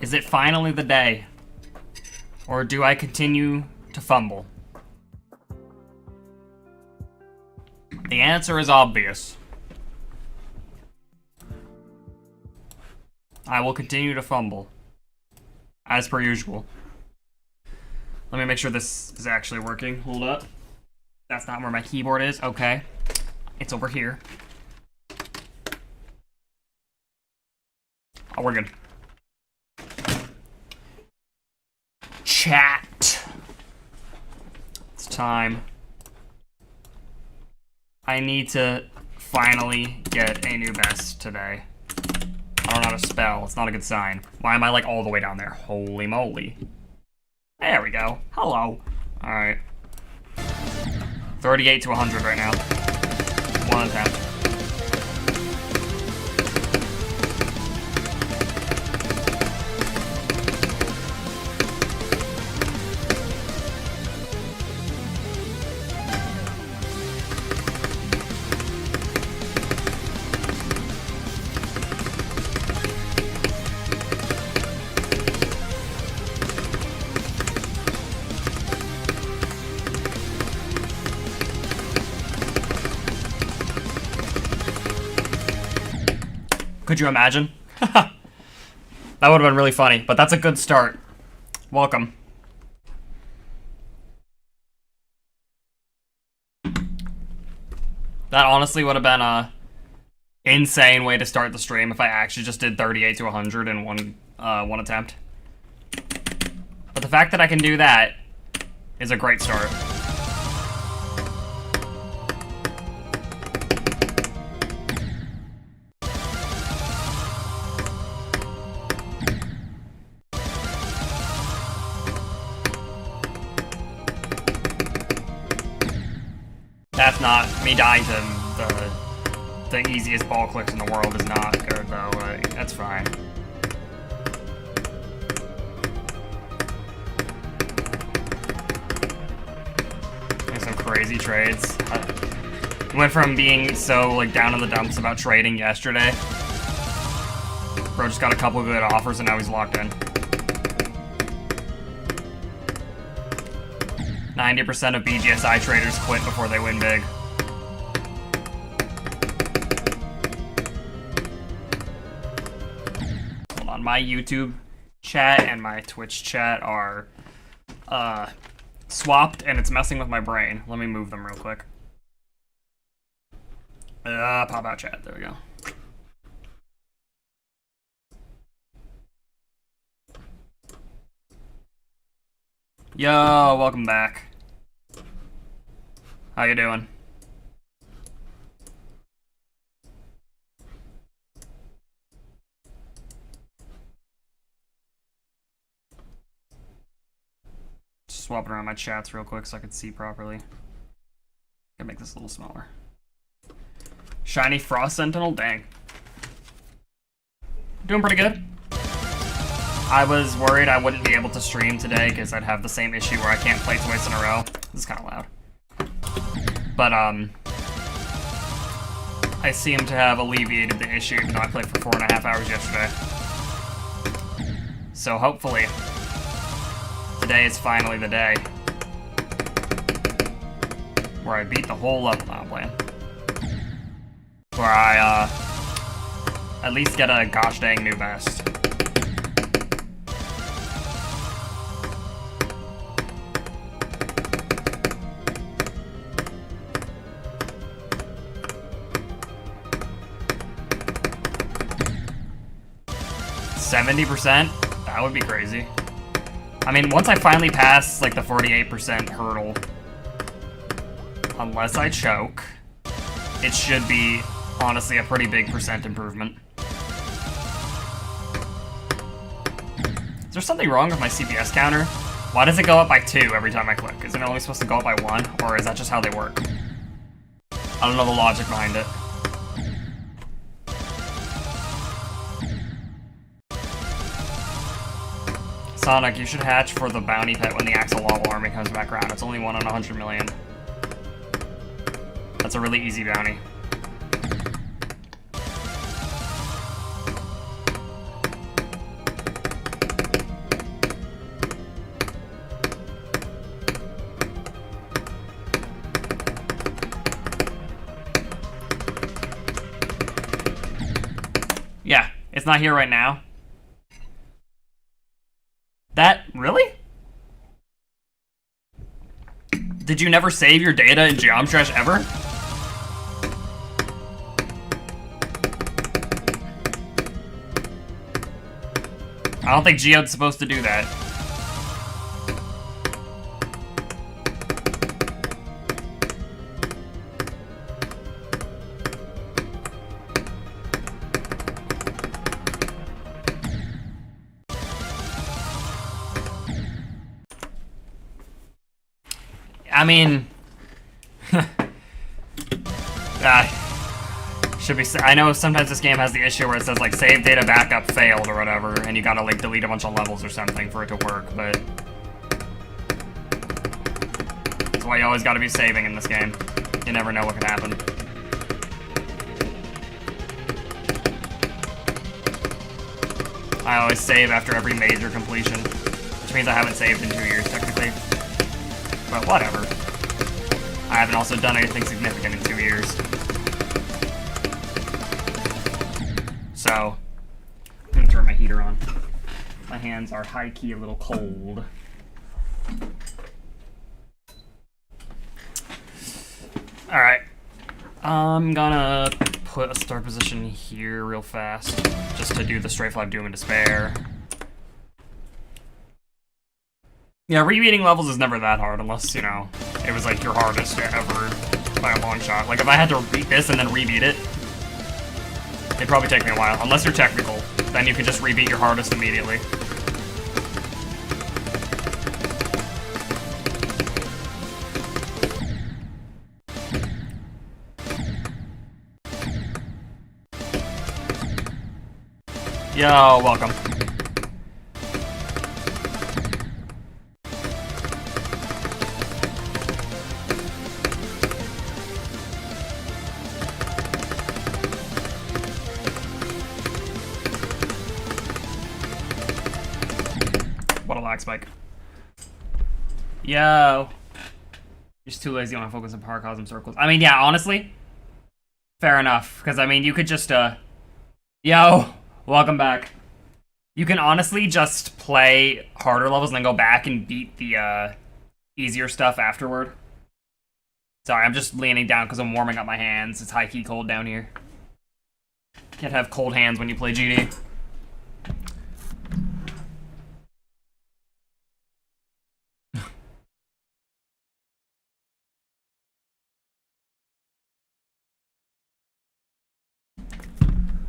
Is it finally the day? Or do I continue to fumble? The answer is obvious. I will continue to fumble. As per usual. Let me make sure this is actually working. Hold up. That's not where my keyboard is. Okay. It's over here. Oh, we're good. Chat. It's time. I need to finally get a new best today. I don't know how to spell. It's not a good sign. Why am I like all the way down there? Holy moly. There we go. Hello. Alright. 38 to 100 right now. One attempt. Could you imagine? That would have been really funny, but that's a good start. Welcome. That honestly would have been a insane way to start the stream if I actually just did 38 to 100 in one attempt. But the fact that I can do that is a great start. That's not me dying to the easiest ball clicks in the world is not good though. Like, that's fine. There's some crazy trades. I went from being so like down in the dumps about trading yesterday. Bro just got a couple good offers and now he's locked in. 90% of BGSI traders quit before they win big. Hold on, my YouTube chat and my Twitch chat are swapped and it's messing with my brain. Let me move them real quick. Pop out chat, there we go. Yo, welcome back. How you doing? Just swapping around my chats real quick so I can see properly. Gotta make this a little smaller. Shiny Frost Sentinel? Dang. Doing pretty good. I was worried I wouldn't be able to stream today because I'd have the same issue where I can't play twice in a row. This is kind of loud. But, I seem to have alleviated the issue even though I played for 4.5 hours yesterday. So hopefully, today is finally the day where I beat the whole level now plan. Where I, at least get a gosh dang new best. %? That would be crazy. I mean, once I finally pass, like, the 48% hurdle, unless I choke, it should be, honestly, a pretty big % improvement. Is there something wrong with my CPS counter? Why does it go up by 2 every time I click? Isn't it only supposed to go up by 1? Or is that just how they work? I don't know the logic behind it. Sonic, you should hatch for the bounty pet when the Axel Lava army comes back around. It's only 1 on 100 million. That's a really easy bounty. It's not here right now. That, really? Did you never save your data in Geometresh ever? I don't think Geode's supposed to do that. I mean, should be. I know sometimes this game has the issue where it says like save data backup failed or whatever, and you gotta like delete a bunch of levels or something for it to work. But that's why you always gotta be saving in this game. You never know what could happen. I always save after every major completion, which means I haven't saved in 2 years technically. But whatever. I haven't also done anything significant in 2 years. So, I'm gonna turn my heater on. My hands are high-key a little cold. Alright. I'm gonna put a start position here real fast, just to do the straight fly Doom and Despair. Yeah, rebeating levels is never that hard unless, you know, it was like your hardest ever by a long shot. Like if I had to beat this and then rebeat it, it'd probably take me a while. Unless you're technical, then you can just rebeat your hardest immediately. Yo, welcome. What a lag spike. Yo. You're just too lazy to want to focus on paracosm circles. I mean, yeah, honestly. Fair enough. Because, I mean, you could just, Yo. Welcome back. You can honestly just play harder levels and then go back and beat the, easier stuff afterward. Sorry, I'm just leaning down because I'm warming up my hands. It's high-key cold down here. Can't have cold hands when you play GD.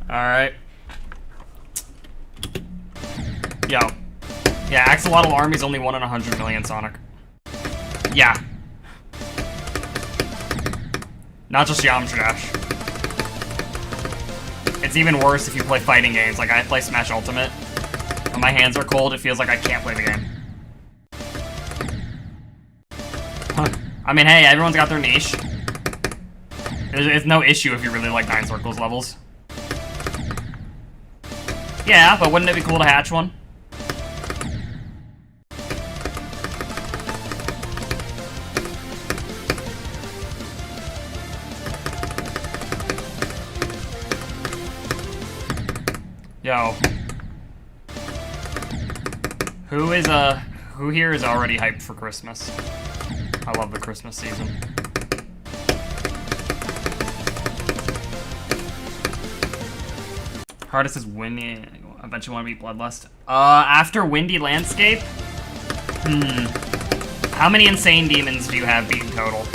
Alright. Yo. Yeah, Axolotl Army's only 1 in 100 million, Sonic. Yeah. Not just Geometry Dash. It's even worse if you play fighting games. Like, I play Smash Ultimate. When my hands are cold, it feels like I can't play the game. I mean, hey, everyone's got their niche. It's no issue if you really like 9 Circles levels. Yeah, but wouldn't it be cool to hatch one? Yo. Who here is already hyped for Christmas? I love the Christmas season. Hardest is Windy. I bet you want to beat Bloodlust. After Windy Landscape? How many Insane Demons do you have beaten total?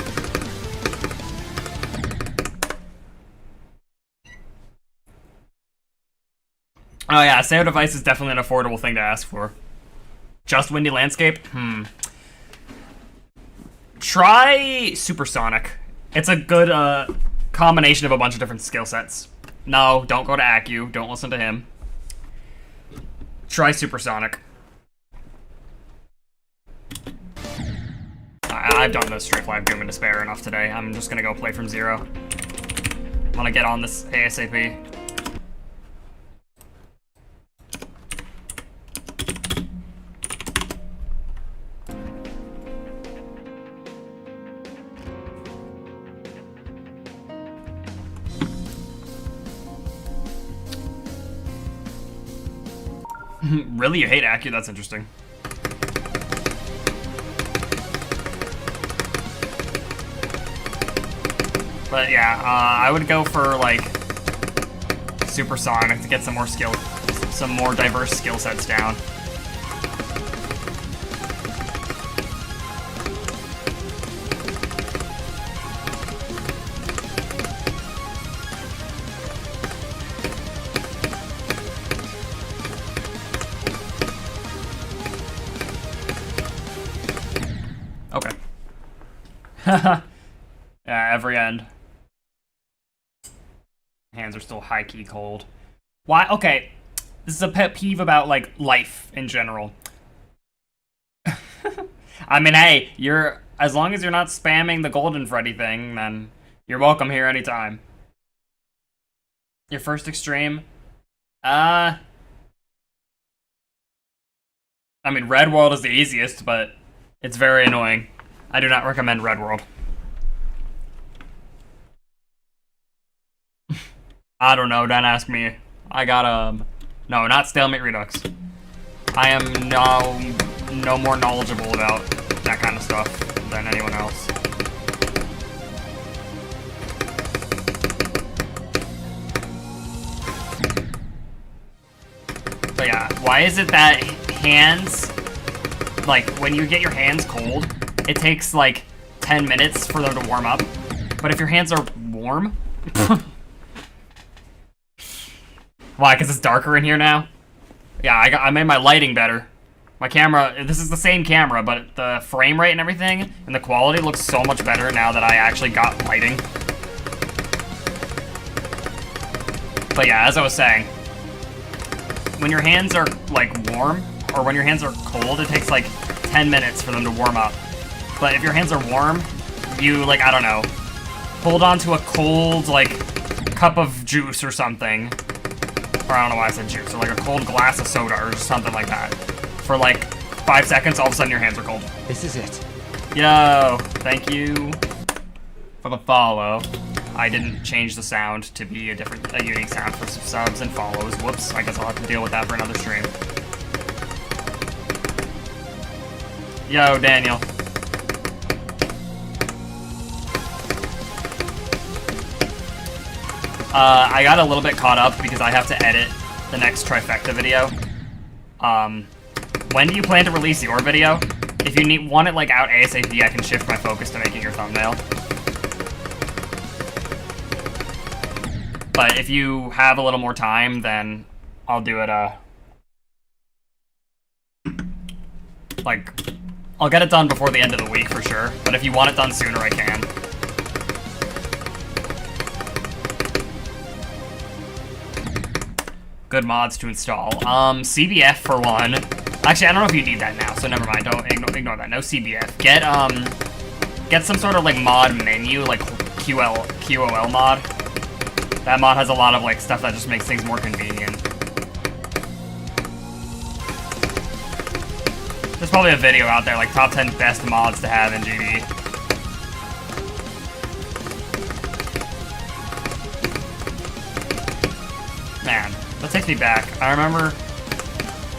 Oh yeah, Sayo Device is definitely an affordable thing to ask for. Just Windy Landscape? Try Supersonic. It's a good combination of a bunch of different skill sets. No, don't go to Acu. Don't listen to him. Try Supersonic. I've done the Straight Fly Doom and Despair enough today. I'm just gonna go play from zero. I'm gonna get on this ASAP. Really, you hate Acu? That's interesting. But yeah, I would go for like Supersonic to get some more diverse skill sets down. Okay. Yeah, every end. Hands are still high-key cold. Why? Okay, this is a pet peeve about, like, life in general. I mean, hey, as long as you're not spamming the Golden Freddy thing, then you're welcome here anytime. Your first extreme? I mean, Red World is the easiest, but it's very annoying. I do not recommend Red World. I don't know, don't ask me. I got, no, not Stalemate Redux. I am no more knowledgeable about that kind of stuff than anyone else. But yeah, why is it that hands, like, when you get your hands cold, it takes, like, 10 minutes for them to warm up? But if your hands are warm... Why, because it's darker in here now? Yeah, I made my lighting better. My camera, this is the same camera, but the frame rate and everything, and the quality looks so much better now that I actually got lighting. But yeah, as I was saying, when your hands are, like, warm, or when your hands are cold, it takes, like, 10 minutes for them to warm up. But if your hands are warm, you, like, I don't know, hold on to a cold, like, cup of juice or something. Or I don't know why I said juice, or like a cold glass of soda or something like that. For like 5 seconds, all of a sudden your hands are cold. This is it. Yo, thank you for the follow. I didn't change the sound to be a unique sound for subs and follows. Whoops, I guess I'll have to deal with that for another stream. Yo, Daniel. I got a little bit caught up because I have to edit the next trifecta video. When do you plan to release your video? If you want it like out ASAP, I can shift my focus to making your thumbnail. But if you have a little more time, then I'll do it, like, I'll get it done before the end of the week for sure. But if you want it done sooner, I can. Good mods to install. CBF for one. Actually, I don't know if you need that now, so never mind. Don't ignore that. No CBF. Get some sort of like mod menu, like QOL mod. That mod has a lot of like stuff that just makes things more convenient. There's probably a video out there like top 10 best mods to have in GB. Man. That takes me back. I remember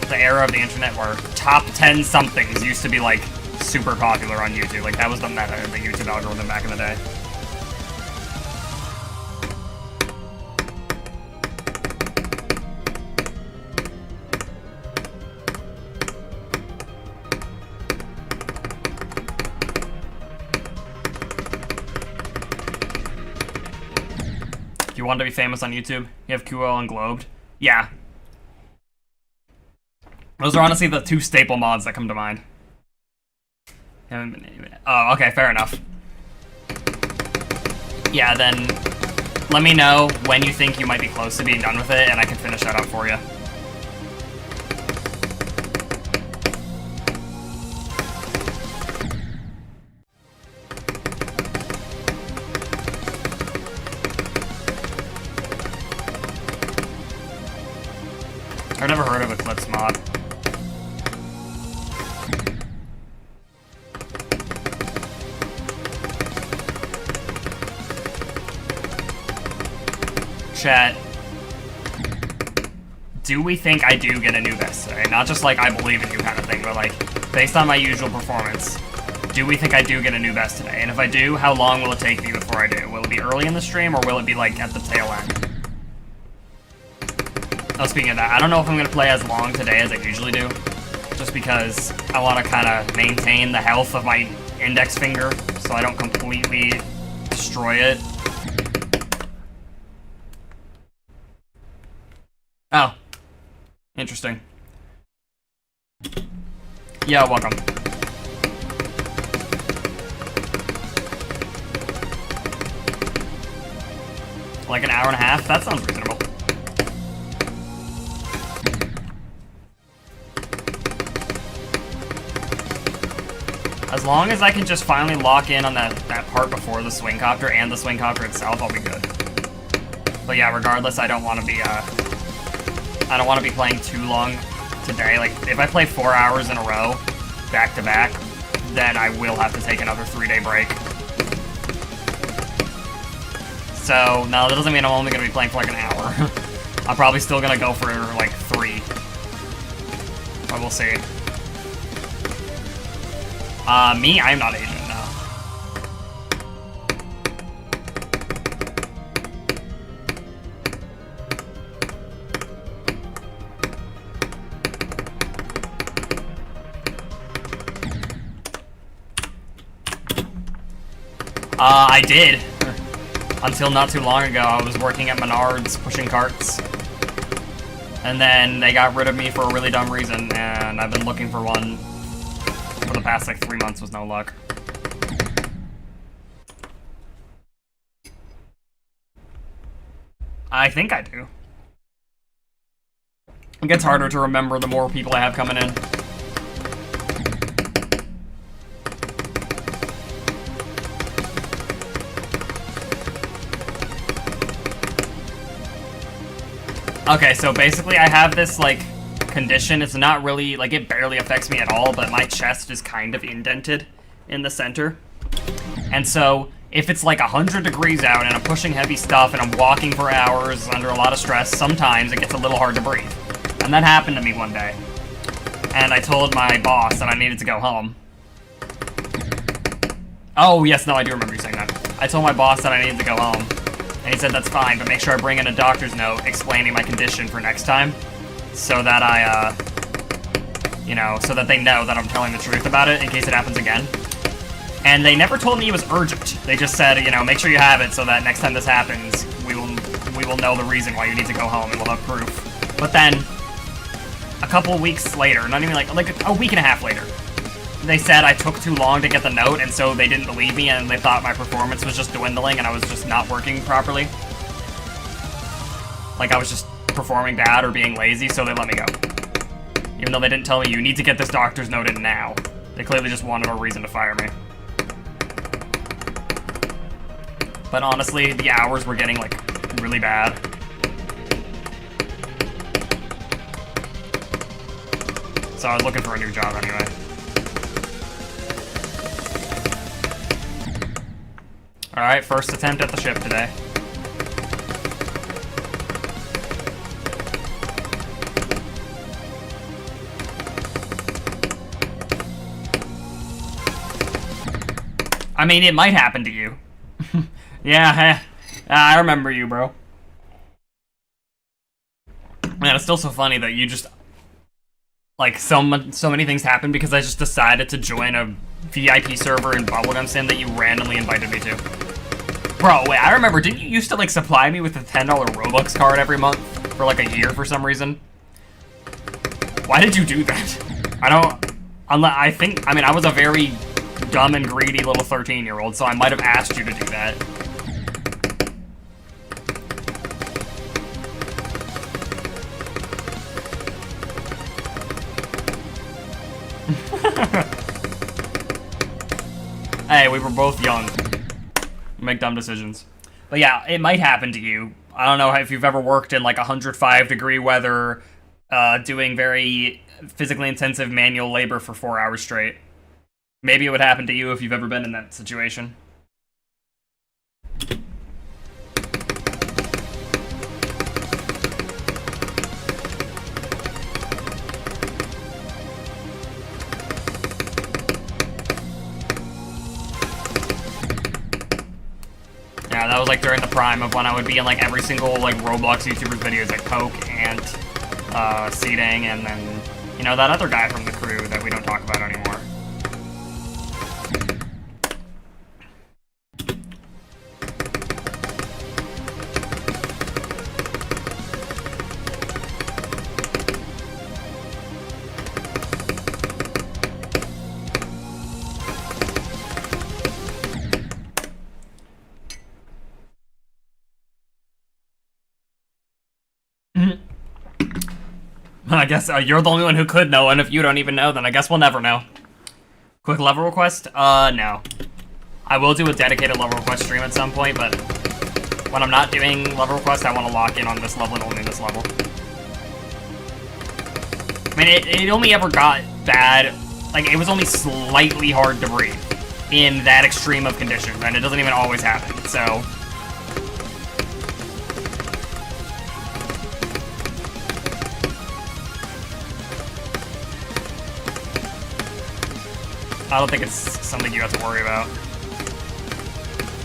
the era of the internet where top 10 somethings used to be like super popular on YouTube. Like that was the meta of the YouTube algorithm back in the day. Do you want to be famous on YouTube? You have QL and Globed? Yeah. Those are honestly the two staple mods that come to mind. Oh, okay, fair enough. Yeah, then let me know when you think you might be close to being done with it, and I can finish that up for you. I've never heard of Eclipse mod. Chat. do we think I do get a new best today? Not just like I believe in you kind of thing, but like based on my usual performance, do we think I do get a new best today? And if I do, how long will it take me before I do? Will it be early in the stream or will it be like at the tail end? Oh, speaking of that, I don't know if I'm going to play as long today as I usually do, just because I want to kind of maintain the health of my index finger so I don't completely destroy it. Oh. Interesting. Yeah, welcome. Like an hour and a half? That sounds reasonable. As long as I can just finally lock in on that part before the swing copter and the swing copter itself, I'll be good. But yeah, regardless, I don't want to be playing too long today. Like, if I play 4 hours in a row, back to back, then I will have to take another 3-day break. So, no, that doesn't mean I'm only going to be playing for like an hour. I'm probably still going to go for like 3. But we'll see. Me? I'm not Asian, no. I did. Until not too long ago, I was working at Menards pushing carts. And then they got rid of me for a really dumb reason, and I've been looking for one for the past like 3 months with no luck. I think I do. It gets harder to remember the more people I have coming in. Okay, so basically I have this, like, condition. It's not really, like, it barely affects me at all, but my chest is kind of indented in the center. And so, if it's like 100 degrees out and I'm pushing heavy stuff and I'm walking for hours under a lot of stress, sometimes it gets a little hard to breathe. And that happened to me one day. And I told my boss that I needed to go home. Oh, yes, no, I do remember you saying that. I told my boss that I needed to go home. And he said, that's fine, but make sure I bring in a doctor's note explaining my condition for next time. So that I, you know, so that they know that I'm telling the truth about it in case it happens again. And they never told me it was urgent. They just said, you know, make sure you have it so that next time this happens, we will know the reason why you need to go home and we'll have proof. But then, a couple weeks later, not even like a week and a half later, they said I took too long to get the note, and so they didn't believe me, and they thought my performance was just dwindling, and I was just not working properly. Like, I was just performing bad or being lazy, so they let me go. Even though they didn't tell me, you need to get this doctor's note in now. They clearly just wanted a reason to fire me. But honestly, the hours were getting, like, really bad. So I was looking for a new job anyway. Alright, first attempt at the ship today. I mean, it might happen to you. Yeah, I remember you, bro. Man, it's still so funny that you just... Like, so many things happened because I just decided to join a VIP server in Bubblegum Sim that you randomly invited me to. Bro, wait, I remember, didn't you used to, like, supply me with a $10 Robux card every month for, like, a year for some reason? Why did you do that? I mean, I was a very dumb and greedy little 13-year-old, so I might have asked you to do that. Hey, we were both young. We make dumb decisions. But yeah, it might happen to you. I don't know if you've ever worked in like 105-degree weather, doing very physically intensive manual labor for 4 hours straight. Maybe it would happen to you if you've ever been in that situation. during the prime of when I would be in like every single like Roblox YouTuber's videos, like Coke and Seeding, and then, you know, that other guy from the crew that we don't talk about anymore. I guess you're the only one who could know, and if you don't even know, then I guess we'll never know. Quick level request? No. I will do a dedicated level request stream at some point, but when I'm not doing level request, I want to lock in on this level and only this level. I mean, it only ever got bad, like, it was only slightly hard to breathe in that extreme of conditions, and it doesn't even always happen, so... I don't think it's something you have to worry about.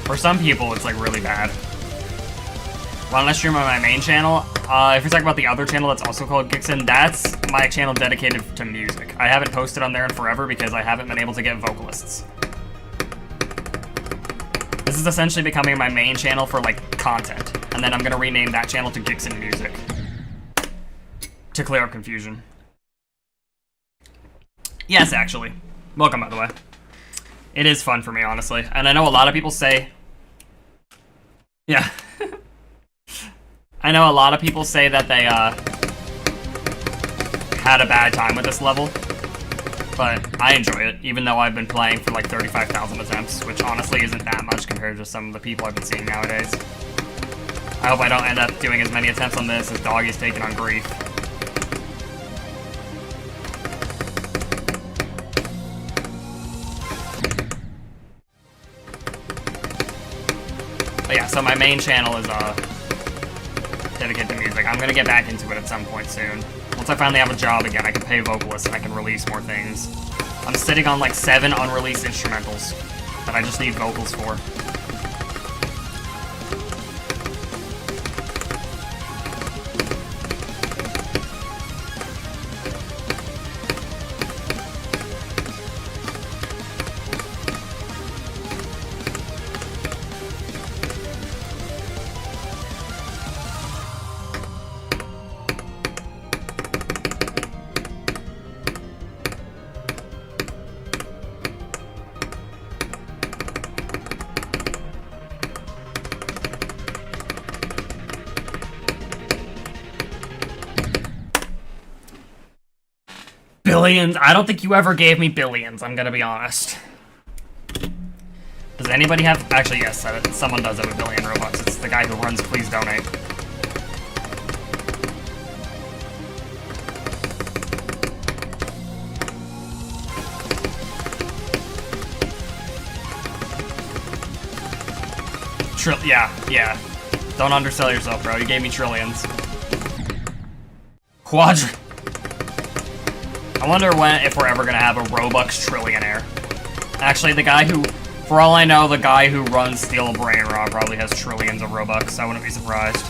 For some people, it's like really bad. Why don't I stream on my main channel? If you're talking about the other channel that's also called Gixon, that's my channel dedicated to music. I haven't posted on there in forever because I haven't been able to get vocalists. This is essentially becoming my main channel for like content, and then I'm gonna rename that channel to Gixon Music to clear up confusion. Yes, actually. Welcome, by the way. It is fun for me, honestly. And I know a lot of people say... Yeah. I know a lot of people say that they, had a bad time with this level. But I enjoy it, even though I've been playing for like 35,000 attempts, which honestly isn't that much compared to some of the people I've been seeing nowadays. I hope I don't end up doing as many attempts on this as Doggy's taking on grief. But yeah, so my main channel is dedicated to music. I'm gonna get back into it at some point soon. Once I finally have a job again, I can pay vocalists and I can release more things. I'm sitting on like 7 unreleased instrumentals that I just need vocals for. Billions? I don't think you ever gave me billions, I'm gonna be honest. Does anybody have... Actually, yes, someone does have a billion Robux. It's the guy who runs Please Donate. Yeah. Don't undersell yourself, bro. You gave me trillions. I wonder if we're ever gonna have a Robux trillionaire. Actually, the guy who, for all I know, the guy who runs Steel Brain Raw probably has trillions of Robux. I wouldn't be surprised.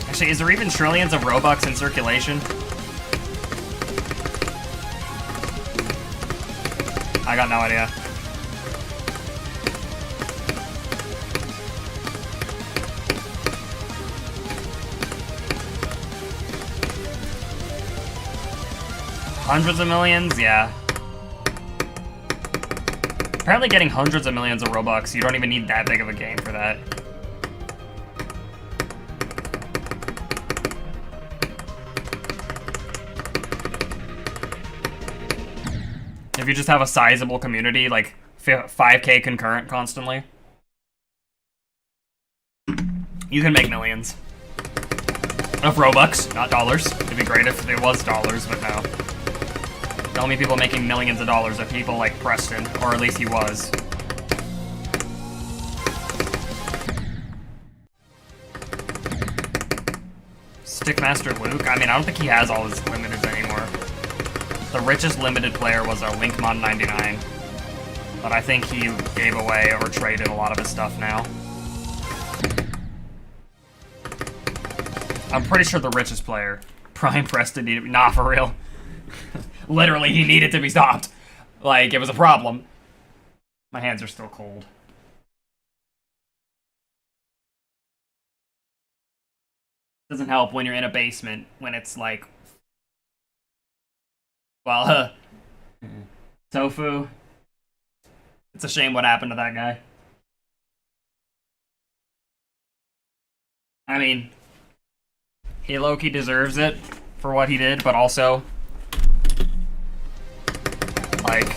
Actually, is there even trillions of Robux in circulation? I got no idea. Hundreds of millions? Yeah. Apparently getting hundreds of millions of Robux, you don't even need that big of a game for that. If you just have a sizable community, like 5K concurrent constantly, you can make millions. Of Robux, not dollars. It'd be great if it was dollars, but no. The only people making millions of dollars are people like Preston, or at least he was. Stickmaster Luke? I mean, I don't think he has all his limiteds anymore. The richest limited player was a Linkmon99. But I think he gave away or traded a lot of his stuff now. I'm pretty sure the richest player, Prime Preston, needed... Nah, for real. Literally, he needed to be stopped. Like, it was a problem. My hands are still cold. Doesn't help when you're in a basement, when it's like... Well, Tofu. It's a shame what happened to that guy. I mean, he low-key deserves it for what he did, but also, like,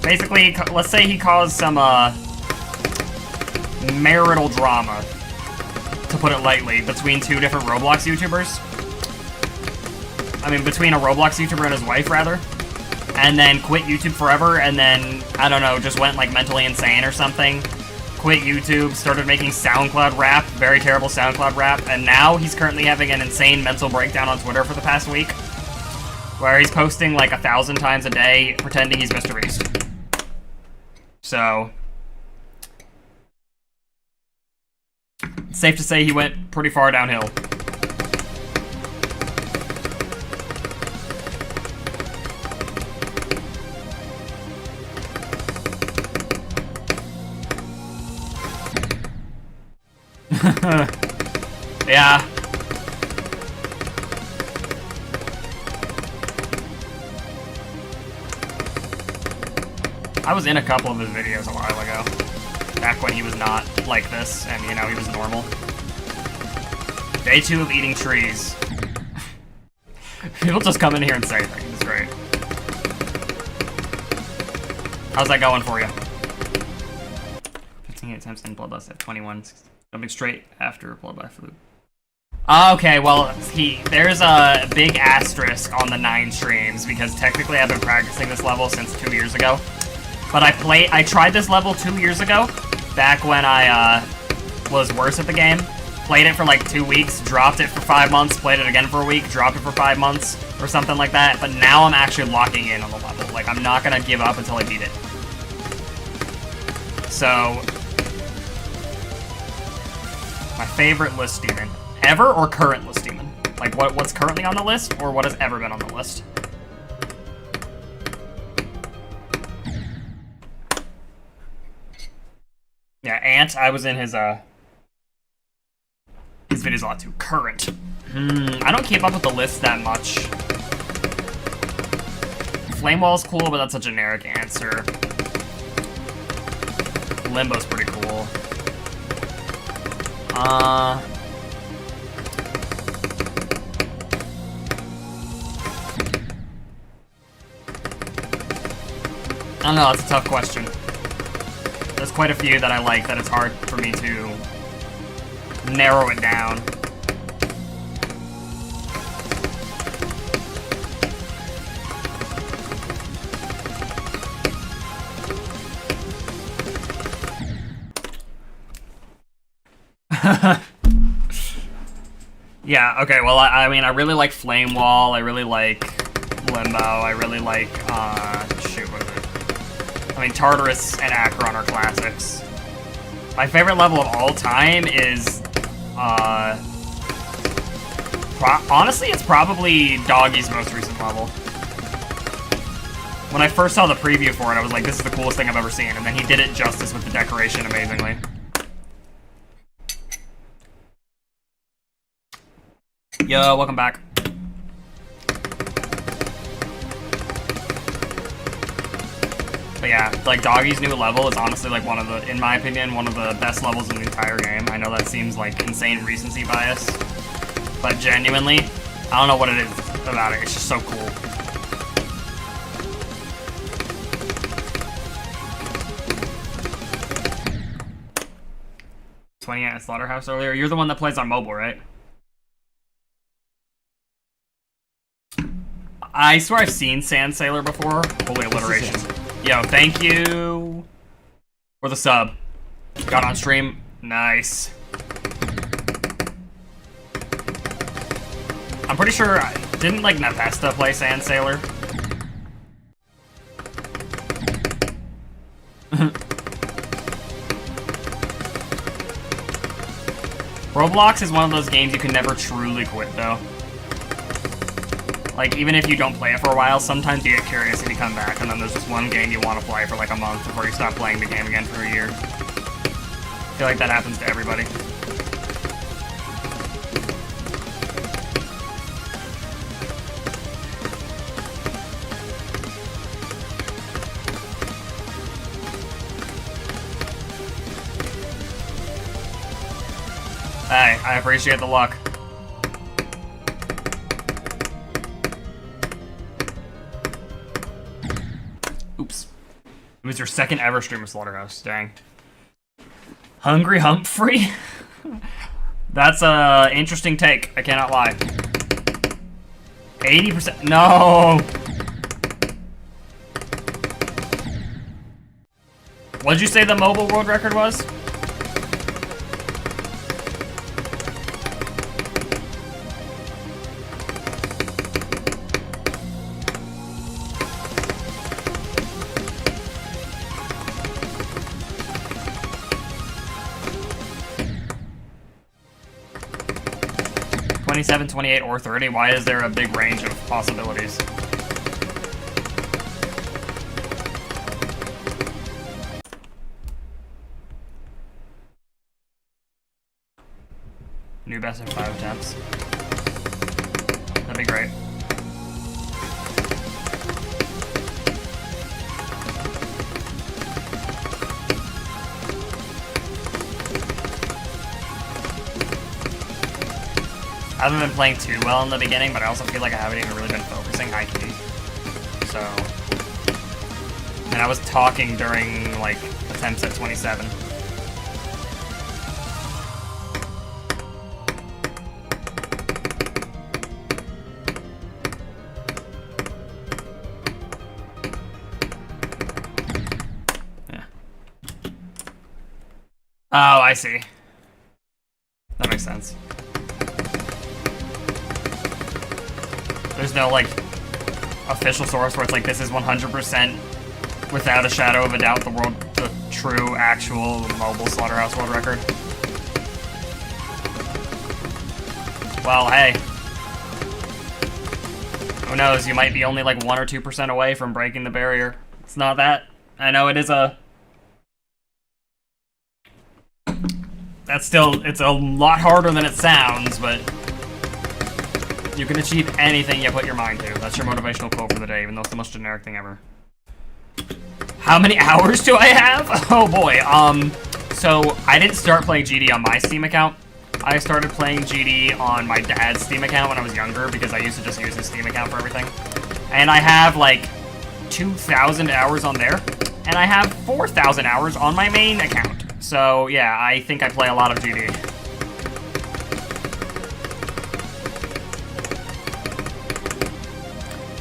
basically, let's say he caused some, marital drama, to put it lightly, between two different Roblox YouTubers. I mean, between a Roblox YouTuber and his wife, rather. And then quit YouTube forever, and then, I don't know, just went, like, mentally insane or something. Quit YouTube, started making SoundCloud rap, very terrible SoundCloud rap, and now he's currently having an insane mental breakdown on Twitter for the past week, where he's posting, like, 1,000 times a day, pretending he's Mr. Beast. So... it's safe to say he went pretty far downhill. Yeah. I was in a couple of his videos a while ago. Back when he was not like this, and, you know, he was normal. Day 2 of eating trees. People just come in here and say things. It's great. How's that going for you? 15 attempts in Bloodlust at 21. Jumping straight after Bloodbath Fluke. Okay, well, there's a big asterisk on the 9 streams, because technically I've been practicing this level since 2 years ago. But I tried this level 2 years ago, back when I was worse at the game. Played it for like 2 weeks, dropped it for 5 months, played it again for a week, dropped it for 5 months, or something like that. But now I'm actually locking in on the level. Like, I'm not gonna give up until I beat it. So... my favorite list demon. Ever or current list demon? Like, what's currently on the list, or what has ever been on the list? Yeah, Ant, I was in his videos a lot too. Current. I don't keep up with the list that much. Flame Wall's cool, but that's a generic answer. Limbo's pretty cool. I don't know, that's a tough question. There's quite a few that I like that it's hard for me to narrow it down. Yeah, okay, well, I mean, I really like Flame Wall, I really like Limbo, I really like, shoot, what is it? I mean, Tartarus and Acheron are classics. My favorite level of all time is, honestly, it's probably Doggy's most recent level. When I first saw the preview for it, I was like, this is the coolest thing I've ever seen, and then he did it justice with the decoration amazingly. Yo, welcome back. But yeah, like, Doggy's new level is honestly like one of the, in my opinion, one of the best levels in the entire game. I know that seems like insane recency bias, but genuinely, I don't know what it is about it. It's just so cool. at Slaughterhouse earlier. You're the one that plays on mobile, right? I swear I've seen Sand Sailor before. Holy alliteration. Yo, thank you for the sub. Got on stream. Nice. I'm pretty sure, didn't like Nepesta play Sand Sailor? Roblox is one of those games you can never truly quit, though. Like, even if you don't play it for a while, sometimes you get curious and you come back, and then there's just one game you want to play for like a month before you stop playing the game again for a year. I feel like that happens to everybody. Hey, I appreciate the luck. Oops. It was your second ever stream of Slaughterhouse. Dang. Hungry Humphrey? That's a interesting take. I cannot lie. 80%. No! What did you say the mobile world record was? $27, $28, or $30. Why is there a big range of possibilities? New best in 5 attempts. That'd be great. I haven't been playing too well in the beginning, but I also feel like I haven't even really been focusing high key. So, and I was talking during like attempts at 27. Yeah. Oh, I see. That makes sense. There's no, like, official source where it's like, this is 100% without a shadow of a doubt the true, actual mobile Slaughterhouse world record. Well, hey. Who knows, you might be only like 1 or 2% away from breaking the barrier. It's not that. I know it is a... That's still, it's a lot harder than it sounds, but... You can achieve anything you put your mind to. That's your motivational quote for the day, even though it's the most generic thing ever. How many hours do I have? Oh boy, so I didn't start playing GD on my Steam account. I started playing GD on my dad's Steam account when I was younger, because I used to just use his Steam account for everything. And I have like 2,000 hours on there, and I have 4,000 hours on my main account. So yeah, I think I play a lot of GD.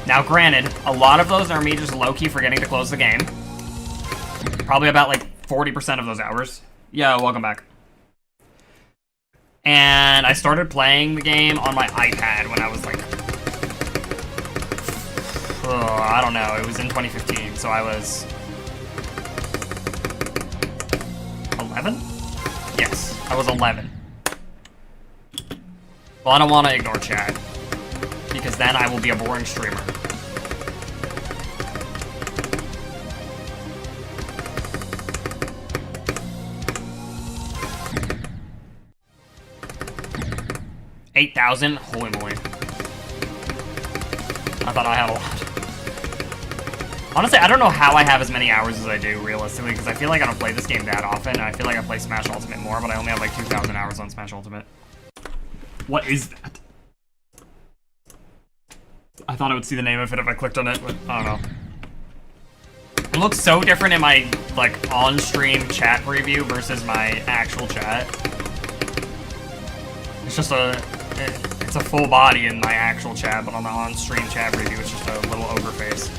Now, granted, a lot of those are me just low-key forgetting to close the game. Probably about, like, 40% of those hours. Yo, welcome back. And I started playing the game on my iPad when I was, like... I don't know. It was in 2015, so I was... 11? Yes, I was 11. Well, I don't want to ignore chat, because then I will be a boring streamer. $8,000? Holy moly. I thought I had a lot. Honestly, I don't know how I have as many hours as I do, realistically, because I feel like I don't play this game that often, and I feel like I play Smash Ultimate more, but I only have like 2,000 hours on Smash Ultimate. What is that? I thought I would see the name of it if I clicked on it, but I don't know. It looks so different in my, like, on-stream chat preview versus my actual chat. It's just it's a full body in my actual chat, but on the on-stream chat preview, it's just a little overface.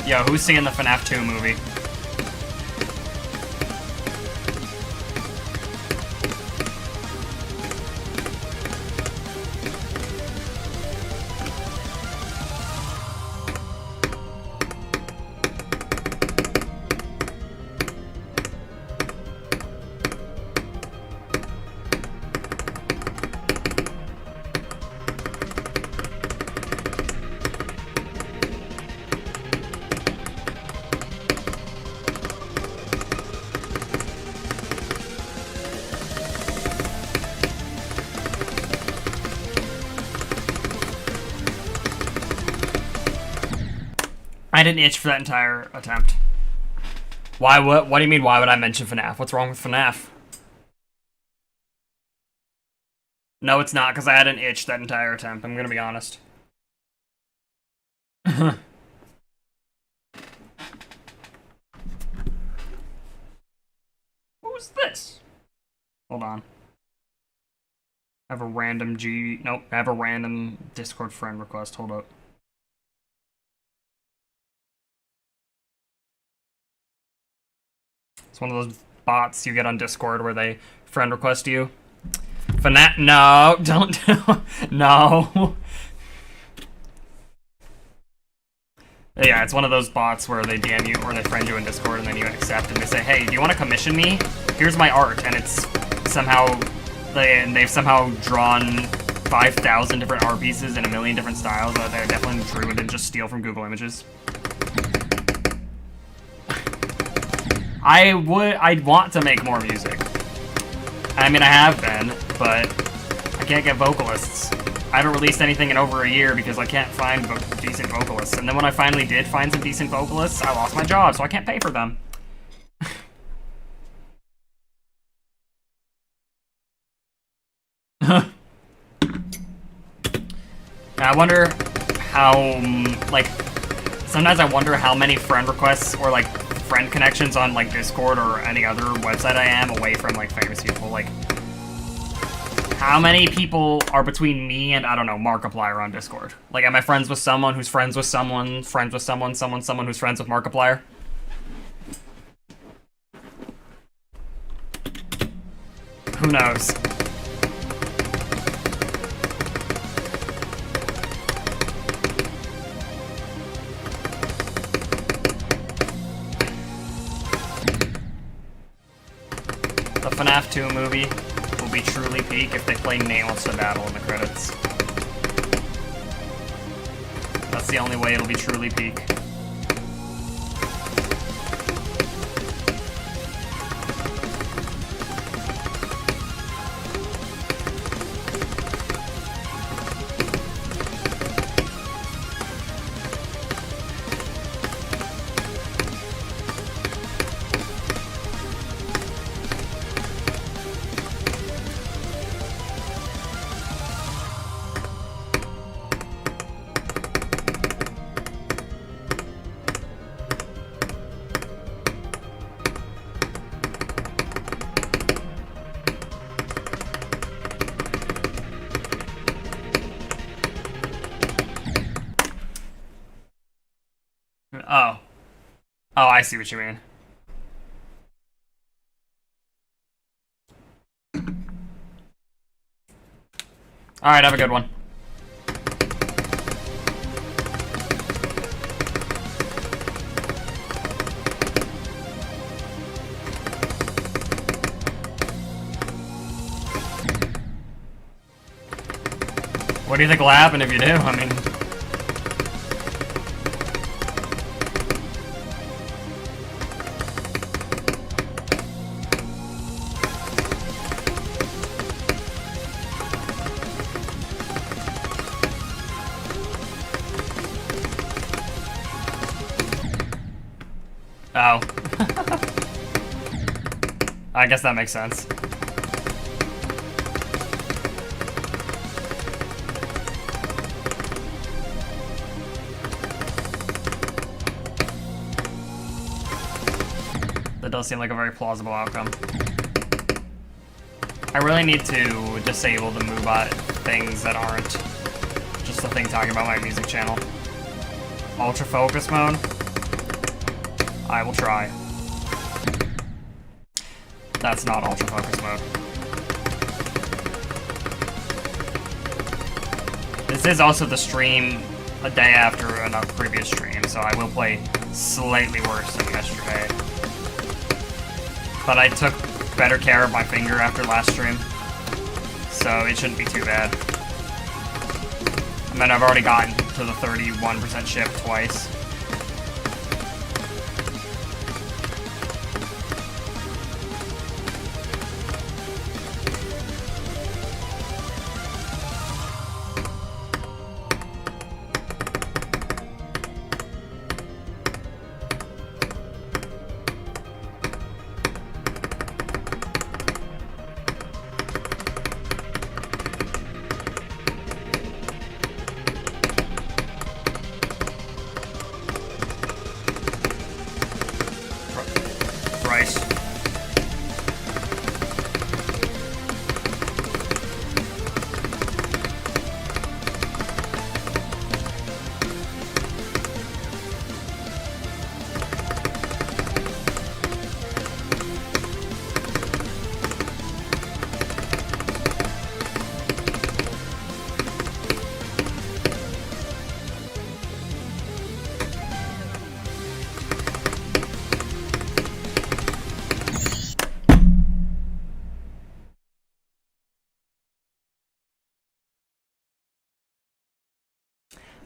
Yo, who's seeing the FNAF 2 movie? I didn't itch for that entire attempt. Why? What do you mean? Why would I mention FNAF? What's wrong with FNAF? No, it's not, because I had an itch that entire attempt. I'm gonna be honest. Who's this? Hold on. I have a random Nope, I have a random Discord friend request. Hold up. It's one of those bots you get on Discord where they friend request you. FNAF, no, don't do, no. Yeah, it's one of those bots where they DM you or they friend you in Discord and then you accept and they say, hey, do you want to commission me? Here's my art, and it's somehow, they've somehow drawn 5,000 different art pieces in a million different styles that they're definitely true and didn't just steal from Google Images. I'd want to make more music. I mean, I have been, but I can't get vocalists. I haven't released anything in over a year because I can't find decent vocalists. And then when I finally did find some decent vocalists, I lost my job, so I can't pay for them. I wonder how, like, sometimes I wonder how many friend requests or, like, friend connections on, like, Discord or any other website I am away from, like, famous people. Like, how many people are between me and, I don't know, Markiplier on Discord? Like, am I friends with someone who's friends with someone, someone who's friends with Markiplier? Who knows? The FNAF 2 movie will be truly peak if they play Nameless to Battle in the credits. That's the only way it'll be truly peak. Oh. Oh, I see what you mean. Alright, have a good one. What do you think will happen if you do? I mean... Oh. I guess that makes sense. That does seem like a very plausible outcome. I really need to disable the MooBot things that aren't just the thing talking about my music channel. Ultra focus mode? I will try. That's not ultra focus mode. This is also the stream a day after a previous stream, so I will play slightly worse than yesterday. But I took better care of my finger after last stream, so it shouldn't be too bad. I mean, I've already gotten to the 31% shift twice.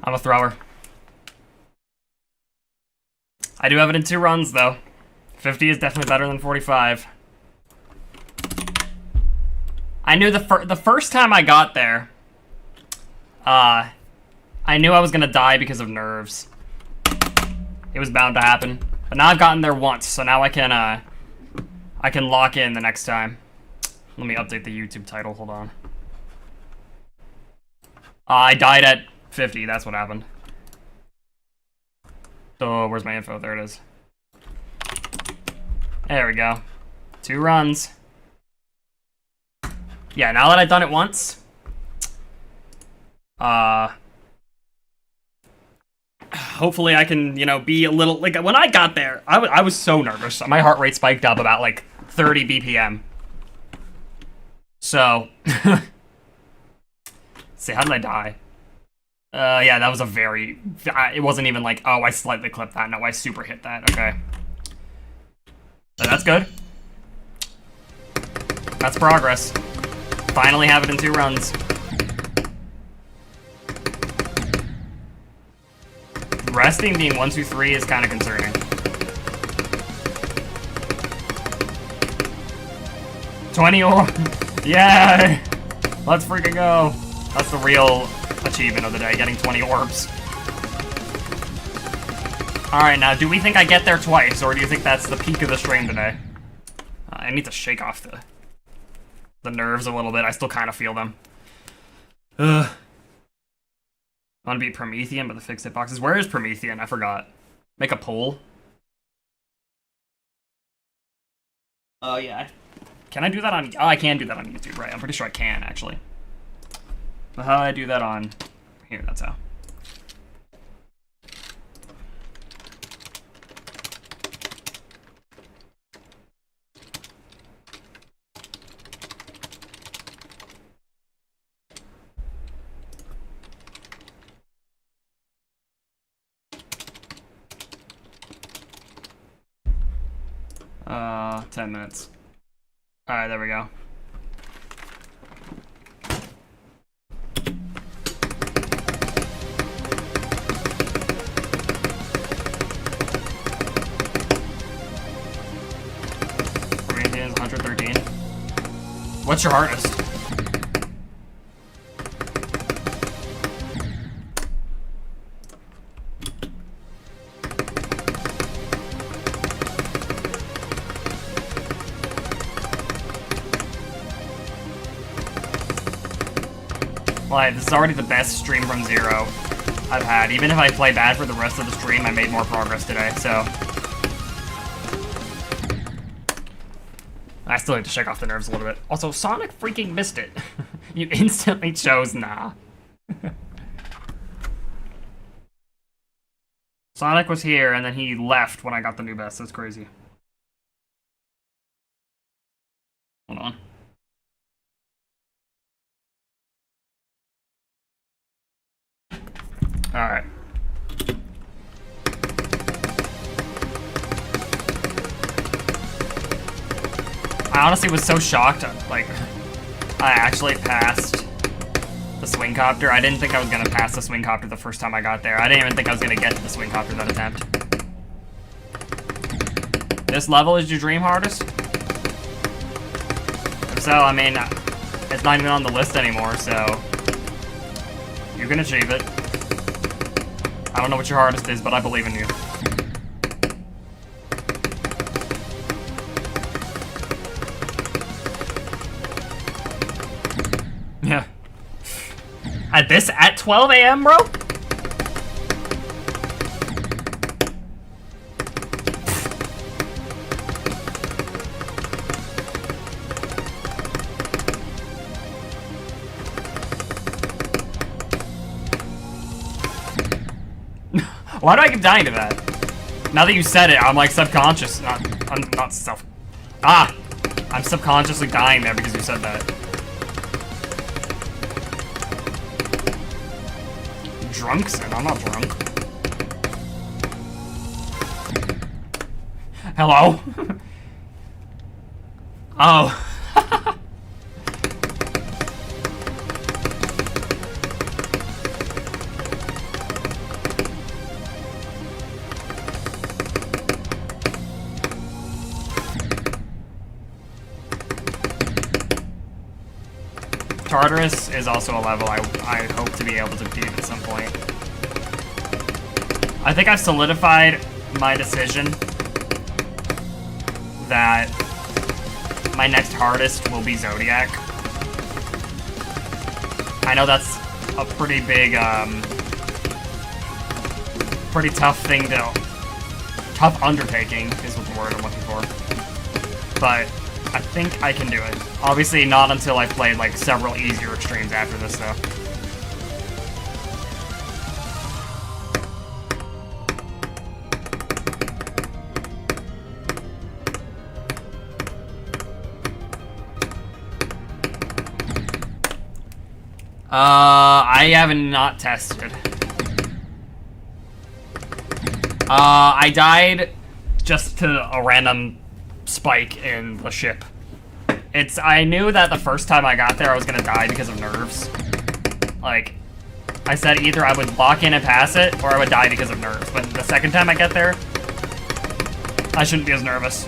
I'm a thrower. I do have it in 2 runs, though. 50 is definitely better than 45. I knew the first time I got there, I knew I was gonna die because of nerves. It was bound to happen. But now I've gotten there once, so now I can lock in the next time. Let me update the YouTube title, hold on. I died at 50, that's what happened. So, where's my info? There it is. There we go. 2 runs. Yeah, now that I've done it once, hopefully I can, you know, be a little, like, when I got there, I was so nervous. My heart rate spiked up about, like, 30 BPM. So, let's see, how did I die? Yeah, that was a very, it wasn't even like, oh, I slightly clipped that. No, I super hit that, okay. So that's good. That's progress. Finally have it in 2 runs. Resting being 1, 2, 3 is kind of concerning. 20 ore. Yay! Let's freaking go. That's the real achievement of the day, getting 20 orbs. Alright, now, do we think I get there twice, or do you think that's the peak of the stream today? I need to shake off the nerves a little bit. I still kind of feel them. Ugh. I want to beat Promethean, but the fixed hitboxes. Where is Promethean? I forgot. Make a poll. Oh, yeah. Can I do that on... Oh, I can do that on YouTube, right? I'm pretty sure I can, actually. But how do I do that on... Here, that's how. Uh, 10 minutes. Alright, there we go. Promethean 113. What's your hardest? Like, this is already the best stream from 0 I've had. Even if I play bad for the rest of the stream, I made more progress today, so... I still need to shake off the nerves a little bit. Also, Sonic freaking missed it. You instantly chose nah. Sonic was here, and then he left when I got the new best. That's crazy. Hold on. Alright. I honestly was so shocked, like, I actually passed the swing copter. I didn't think I was gonna pass the swing copter the first time I got there. I didn't even think I was gonna get to the swing copter that attempt. This level is your dream hardest? If so, I mean, it's not even on the list anymore, so you can achieve it. I don't know what your hardest is, but I believe in you. Yeah. At 12 a.m., bro? Why do I keep dying to that? Now that you said it, I'm like subconscious. I'm not self. Ah! I'm subconsciously dying there because you said that. Drunkson? I'm not drunk. Hello? Oh. Tartarus is also a level I hope to be able to beat at some point. I think I've solidified my decision that my next hardest will be Zodiac. I know that's a pretty big, pretty tough thing to... Tough undertaking is what the word I'm looking for. But I think I can do it. Obviously not until I've played like several easier extremes after this though. I have not tested. I died just to a random spike in the ship. I knew that the first time I got there I was gonna die because of nerves. Like, I said either I would lock in and pass it, or I would die because of nerves. But the second time I get there, I shouldn't be as nervous.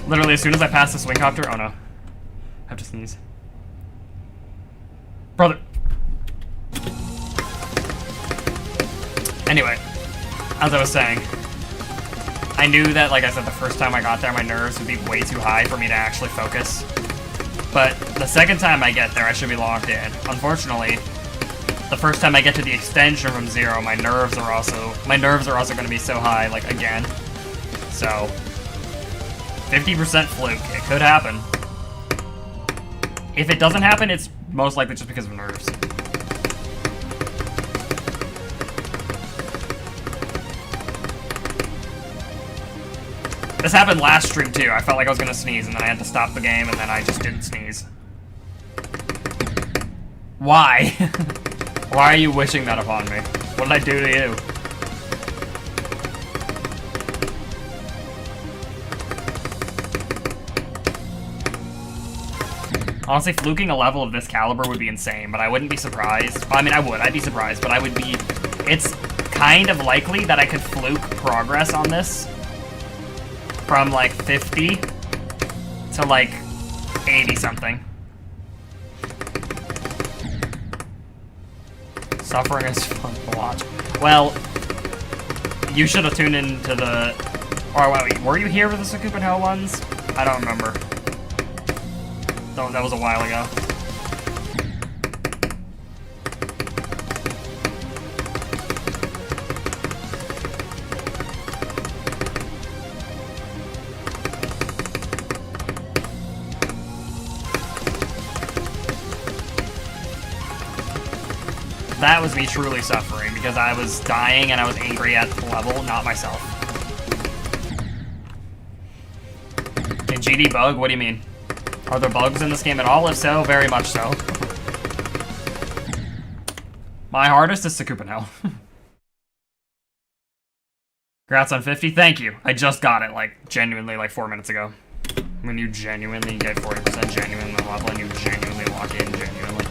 Literally, as soon as I pass the swing copter, oh no. I have to sneeze. Brother. Anyway, as I was saying, I knew that, like I said, the first time I got there, my nerves would be way too high for me to actually focus. But the second time I get there, I should be locked in. Unfortunately, the first time I get to the extension from 0, my nerves are also going to be so high, like, again. So, 50% fluke. It could happen. If it doesn't happen, it's most likely just because of nerves. This happened last stream too. I felt like I was gonna sneeze and then I had to stop the game and then I just didn't sneeze. Why? Why are you wishing that upon me? What did I do to you? Honestly, fluking a level of this caliber would be insane, but I wouldn't be surprised. I mean, I would. I'd be surprised, but I would be... It's kind of likely that I could fluke progress on this from, like, 50 to, like, 80-something. Suffering is fun to watch. Well, you should have tuned into the... Or, wait, were you here for the Scoop and Hell ones? I don't remember. That was a while ago. That was me truly suffering because I was dying and I was angry at the level, not myself. Can GD bug? What do you mean? Are there bugs in this game at all? If so, very much so. My hardest is Scoop and Hell. Congrats on 50. Thank you. I just got it, like, genuinely, like, 4 minutes ago. When you genuinely get 40% genuinely level and you genuinely lock in genuinely.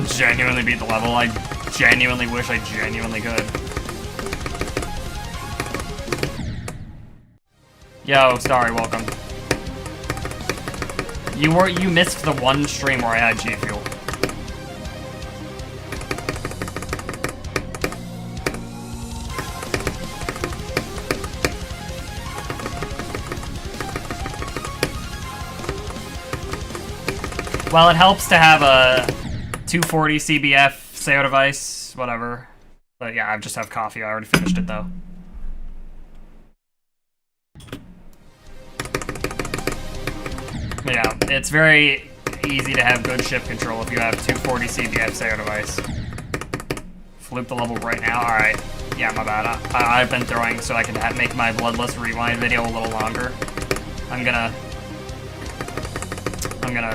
Genuinely beat the level. I genuinely wish I genuinely could. Yo, sorry, welcome. You missed the one stream where I had G Fuel. Well, it helps to have a 240 CBF SEO device, whatever. But yeah, I just have coffee. I already finished it though. But yeah, it's very easy to have good ship control if you have 240 CBF SEO device. Fluke the level right now. All right. Yeah, my bad. I've been throwing so I can make my Bloodlust rewind video a little longer. I'm gonna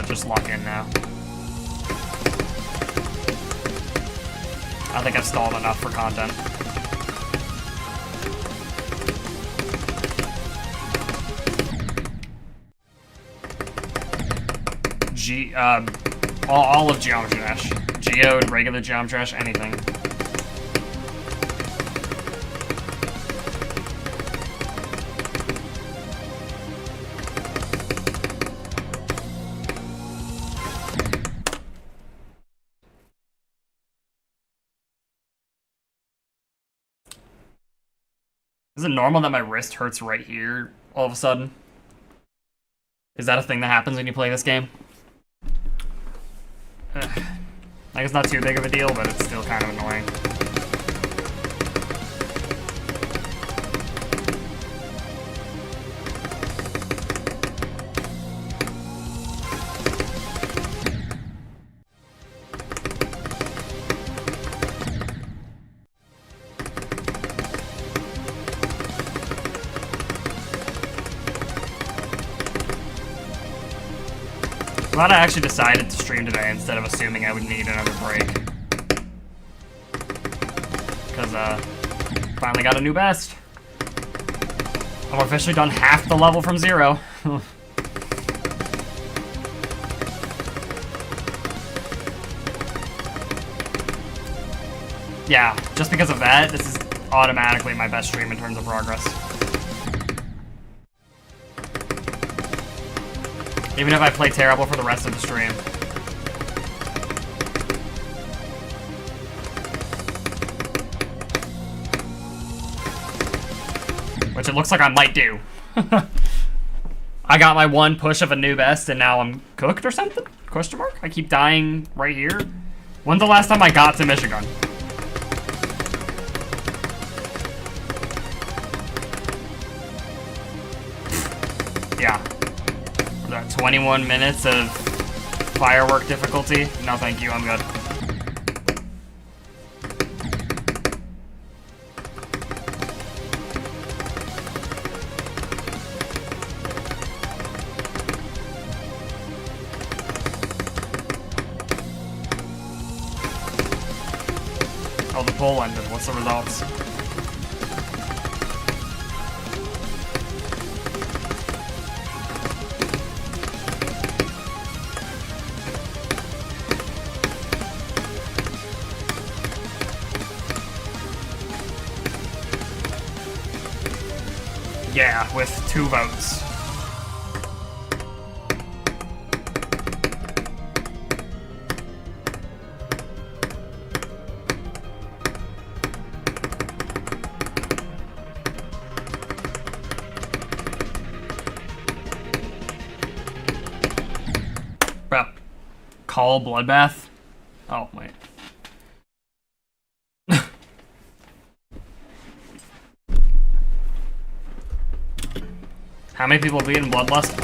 just lock in now. I think I've stalled enough for content. All of Geometry Dash. Geode, regular Geometry Dash, anything. Is it normal that my wrist hurts right here all of a sudden? Is that a thing that happens when you play this game? Like, it's not too big of a deal, but it's still kind of annoying. Glad I actually decided to stream today instead of assuming I would need another break. Because, finally got a new best. I'm officially done half the level from 0. Yeah, just because of that, this is automatically my best stream in terms of progress. Even if I play terrible for the rest of the stream. Which it looks like I might do. I got my one push of a new best and now I'm cooked or something? Question mark? I keep dying right here. When's the last time I got to Michigan? Yeah. 21 minutes of firework difficulty? No, thank you. I'm good. Oh, the poll ended. What's the results? Yeah, with 2 votes. Bro, call bloodbath? Oh, wait. How many people beat in Bloodlust?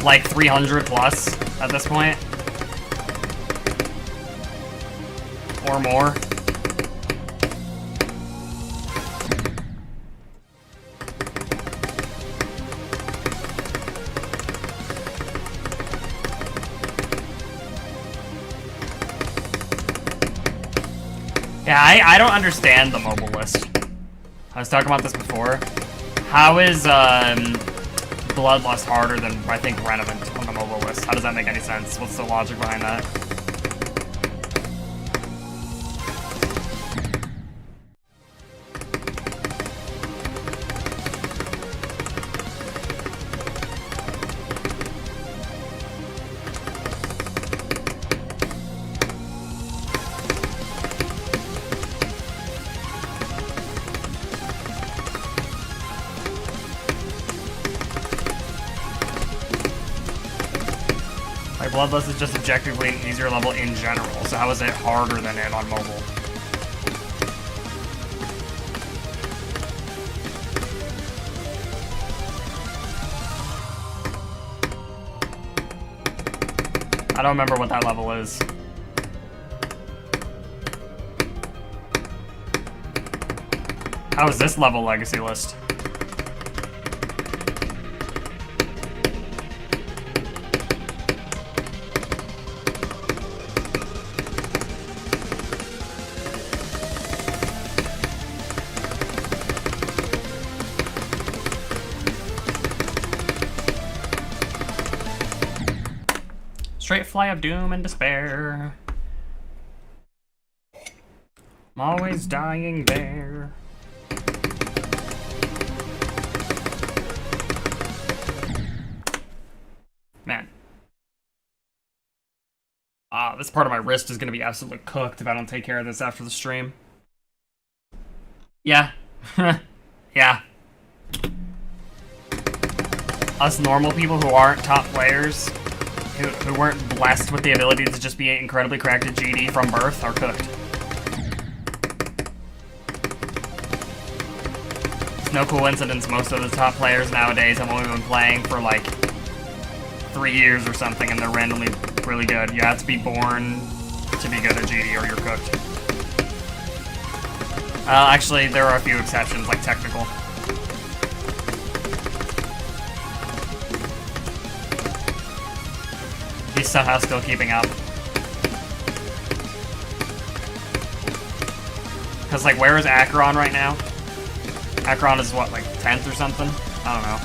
Like 300 plus at this point. Or more. Yeah, I don't understand the mobile list. I was talking about this before. How is Bloodlust harder than, I think, Renovant on the mobile list? How does that make any sense? What's the logic behind that? Bloodlust is just objectively an easier level in general, so how is it harder than it on mobile? I don't remember what that level is. How is this level legacy list? Straight fly of doom and despair. I'm always dying there. Man. This part of my wrist is gonna be absolutely cooked if I don't take care of this after the stream. Yeah. Yeah. Us normal people who aren't top players, who weren't blessed with the ability to just be incredibly cracked at GD from birth, are cooked. It's no coincidence most of the top players nowadays have only been playing for like 3 years or something, and they're randomly really good. You have to be born to be good at GD or you're cooked. Actually, there are a few exceptions, like technical. He's somehow still keeping up. Because, like, where is Acheron right now? Acheron is, what, like, 10th or something? I don't know.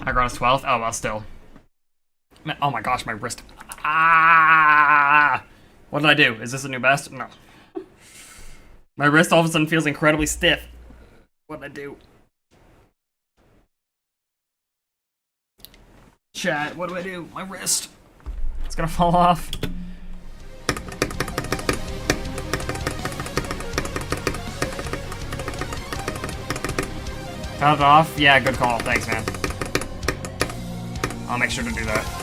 Acheron is 12th? Oh, well, still. Oh my gosh, my wrist. Ah! What did I do? Is this a new best? No. My wrist all of a sudden feels incredibly stiff. What did I do? Chat, what do I do? My wrist. It's gonna fall off. Cut it off? Yeah, good call. Thanks, man. I'll make sure to do that.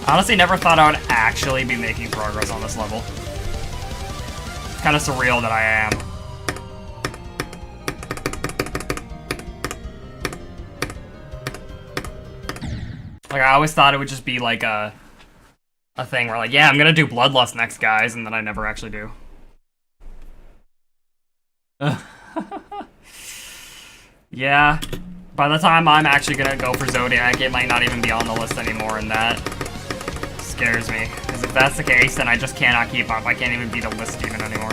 Honestly, never thought I would actually be making progress on this level. It's kind of surreal that I am. Like, I always thought it would just be like a thing where, like, yeah, I'm gonna do Bloodlust next, guys, and then I never actually do. Yeah. By the time I'm actually gonna go for Zodiac, it might not even be on the list anymore, and that scares me. Because if that's the case, then I just cannot keep up. I can't even beat a list even anymore.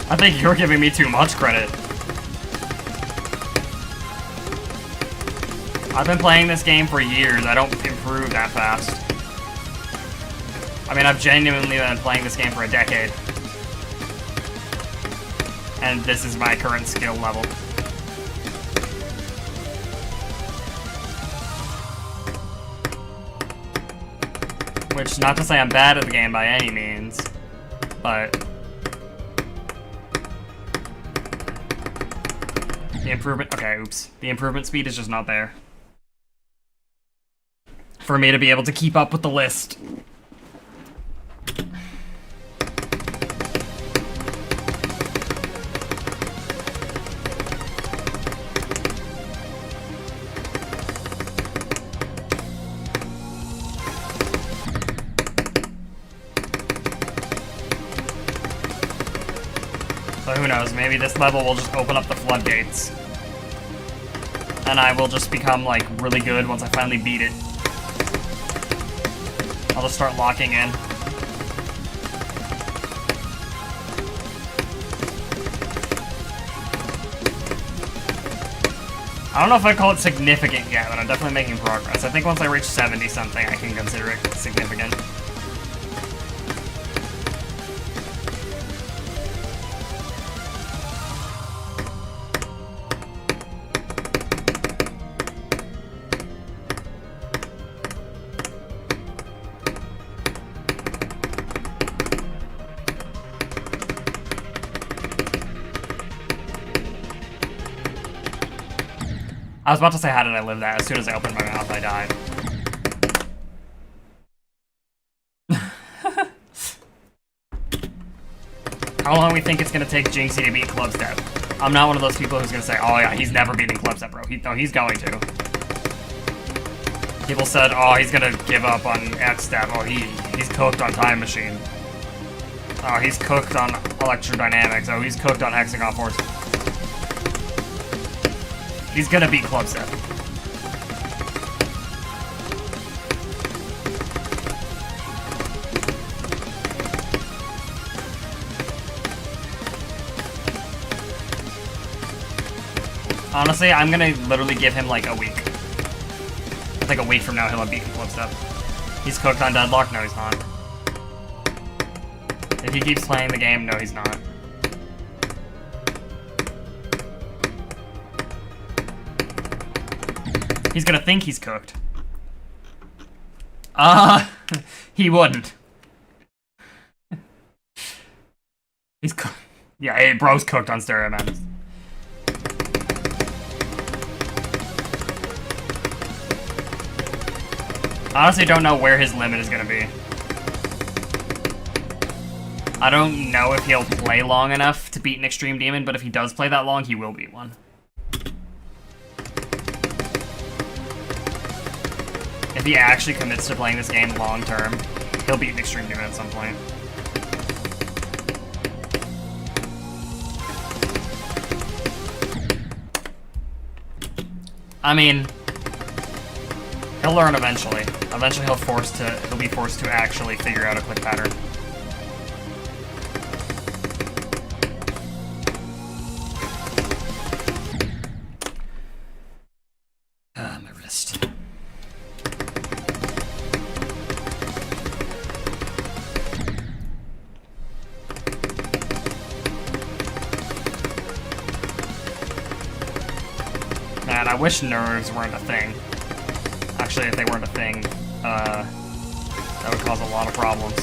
I think you're giving me too much credit. I've been playing this game for years. I don't improve that fast. I mean, I've genuinely been playing this game for a decade. And this is my current skill level. Which, not to say I'm bad at the game by any means, but the improvement, okay, oops. The improvement speed is just not there for me to be able to keep up with the list. So who knows, maybe this level will just open up the floodgates. And I will just become, like, really good once I finally beat it. I'll just start locking in. I don't know if I'd call it significant yet, but I'm definitely making progress. I think once I reach 70 something, I can consider it significant. I was about to say, how did I live that? As soon as I opened my mouth, I died. How long do we think it's gonna take Jinxie to beat Clubstep? I'm not one of those people who's gonna say, oh yeah, he's never beating Clubstep, bro. No, he's going to. People said, oh, he's gonna give up on X-Step. Oh, he's cooked on Time Machine. Oh, he's cooked on Electrodynamics. Oh, he's cooked on Hexagon Force. He's gonna beat Clubstep. Honestly, I'm gonna literally give him like a week. I think a week from now he'll have beaten Clubstep. He's cooked on Deadlock? No, he's not. If he keeps playing the game, no, he's not. He's gonna think he's cooked. He wouldn't. He's cooked. Yeah, hey, bro's cooked on Stereo Madness. Honestly, don't know where his limit is gonna be. I don't know if he'll play long enough to beat an Extreme Demon, but if he does play that long, he will beat one. If he actually commits to playing this game long term, he'll beat an Extreme Demon at some point. I mean, he'll learn eventually. Eventually he'll be forced to actually figure out a click pattern. My wrist. Man, I wish nerves weren't a thing. Actually, if they weren't a thing, that would cause a lot of problems.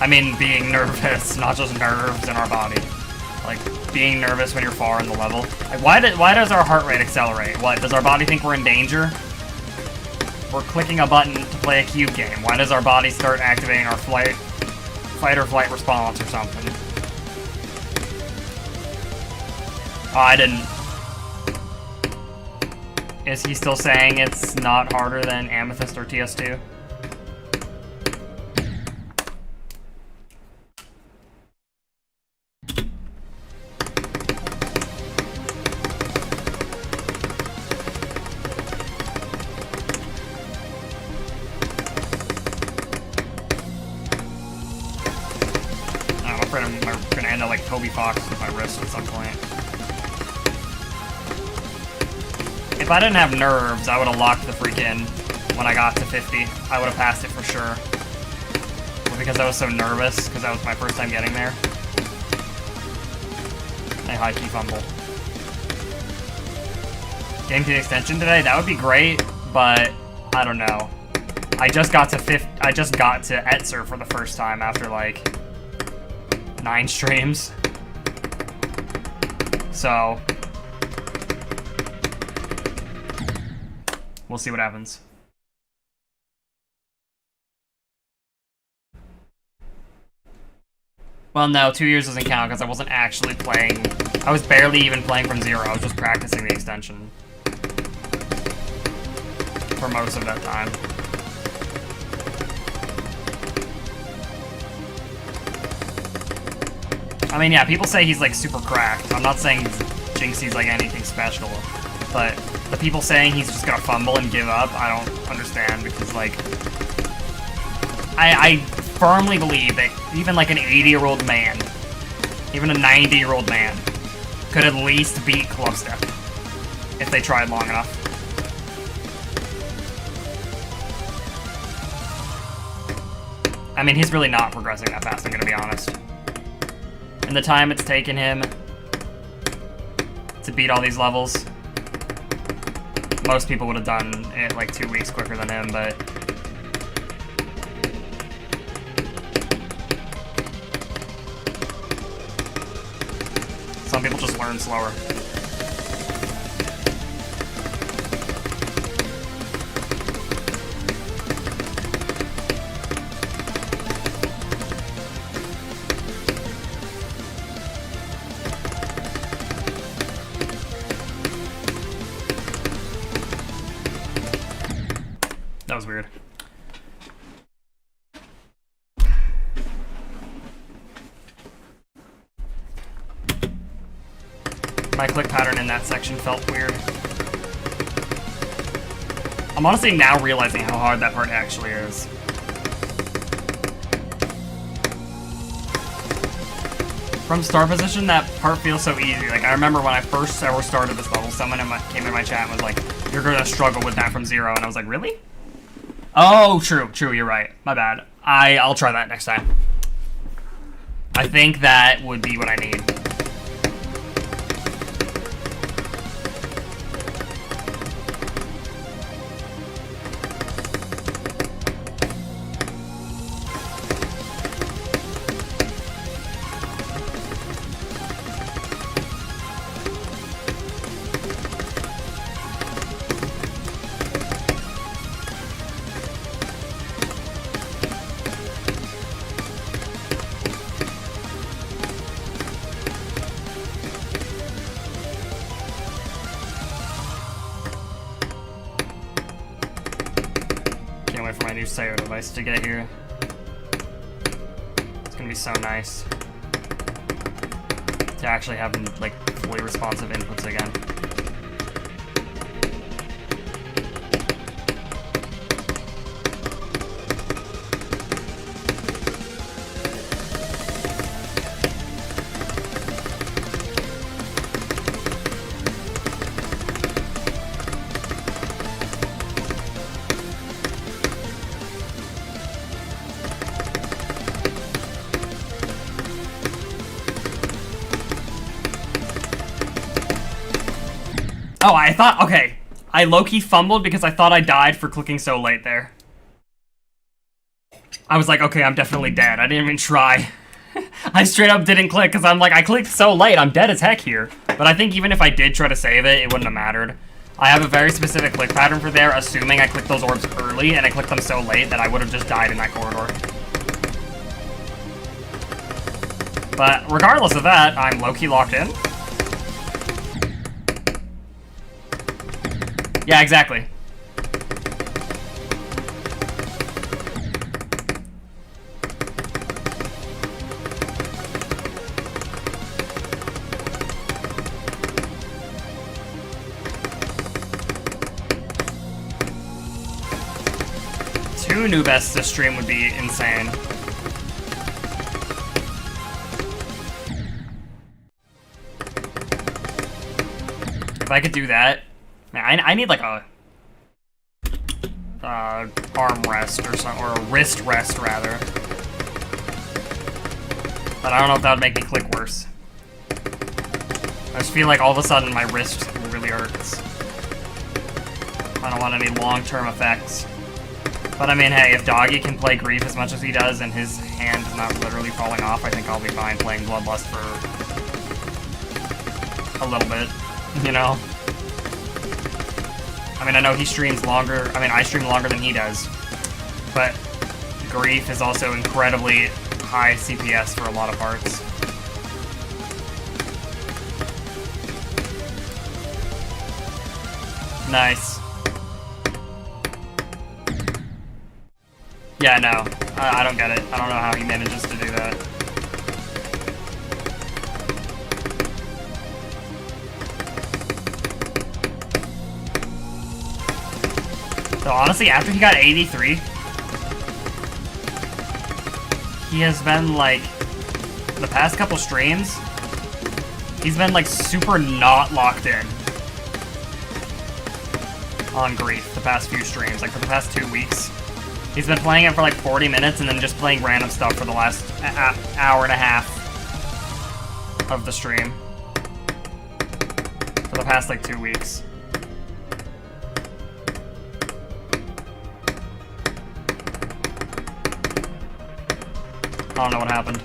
I mean, being nervous, not just nerves in our body. Like, being nervous when you're far in the level. Like, why does our heart rate accelerate? What, does our body think we're in danger? We're clicking a button to play a cube game. Why does our body start activating our fight or flight response or something? Oh, I didn't. Is he still saying it's not harder than Amethyst or TS2? I'm afraid I'm gonna end up like Toby Fox with my wrist at some point. If I didn't have nerves, I would have locked the freaking when I got to 50. I would have passed it for sure. But because I was so nervous, because that was my first time getting there. A high key fumble. Getting to the extension today, that would be great, but I don't know. I just got to Etzer for the first time after like 9 streams. So we'll see what happens. Well, no, 2 years doesn't count because I wasn't actually playing. I was barely even playing from 0. I was just practicing the extension for most of that time. I mean, yeah, people say he's like super cracked. I'm not saying Jinxie's like anything special, but the people saying he's just gonna fumble and give up, I don't understand, because like I firmly believe that even like an 80-year-old man, even a 90-year-old man, could at least beat Clubstep if they tried long enough. I mean, he's really not progressing that fast, I'm gonna be honest. In the time it's taken him to beat all these levels, most people would have done it like 2 weeks quicker than him, but some people just learn slower. That was weird. My click pattern in that section felt weird. I'm honestly now realizing how hard that part actually is. From start position, that part feels so easy. Like, I remember when I first ever started this level, someone came in my chat and was like, you're gonna struggle with that from 0, and I was like, really? Oh, true, you're right. My bad. I'll try that next time. I think that would be what I need. For my new Sayo device to get here. It's gonna be so nice to actually have like fully responsive inputs again. Oh, I thought, okay. I low-key fumbled because I thought I died for clicking so late there. I was like, okay, I'm definitely dead. I didn't even try. I straight up didn't click because I'm like, I clicked so late. I'm dead as heck here. But I think even if I did try to save it, it wouldn't have mattered. I have a very specific click pattern for there, assuming I clicked those orbs early and I clicked them so late that I would have just died in that corridor. But regardless of that, I'm low-key locked in. Yeah, exactly. Two new bests this stream would be insane. If I could do that. Man, I need like a arm rest or something, or a wrist rest rather. But I don't know if that would make me click worse. I just feel like all of a sudden my wrist really hurts. I don't want any long-term effects. But I mean, hey, if Doggy can play Grief as much as he does and his hand is not literally falling off, I think I'll be fine playing Bloodlust for a little bit, you know? I mean, I know he streams longer. I mean, I stream longer than he does. But Grief is also incredibly high CPS for a lot of parts. Nice. Yeah, no. I don't get it. I don't know how he manages to do that. So honestly, after he got 83, he has been like, the past couple streams, he's been like super not locked in on Grief the past few streams, like for the past 2 weeks. He's been playing it for like 40 minutes and then just playing random stuff for the last hour and a half of the stream. For the past like 2 weeks. I don't know what happened.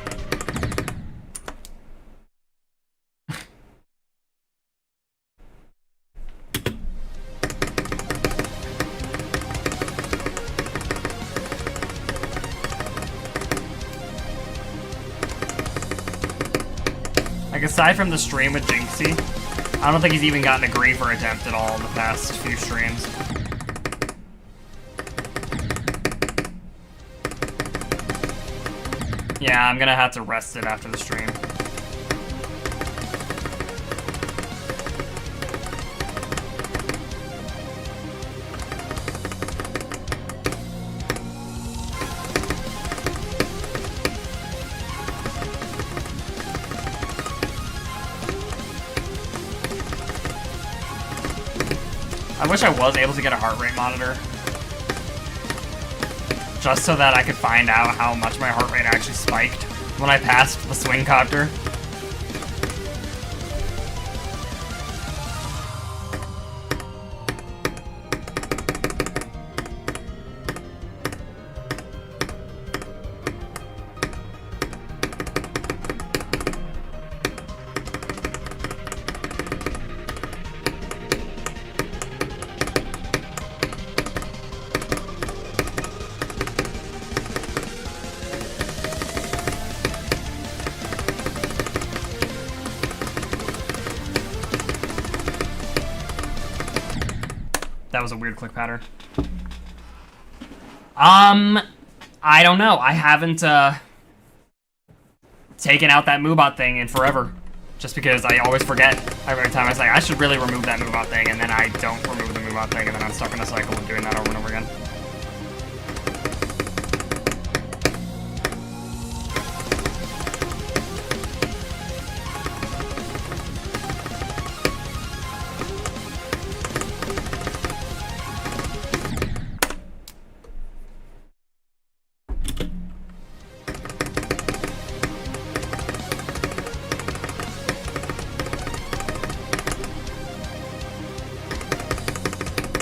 Like, aside from the stream with Jinxie, I don't think he's even gotten a Griefer attempt at all in the past few streams. Yeah, I'm gonna have to rest it after the stream. I wish I was able to get a heart rate monitor. Just so that I could find out how much my heart rate actually spiked when I passed the swing copter. That was a weird click pattern. I don't know. I haven't taken out that Moobot thing in forever. Just because I always forget every time I say I should really remove that Moobot thing, and then I don't remove the Moobot thing, and then I'm stuck in a cycle of doing that over and over again.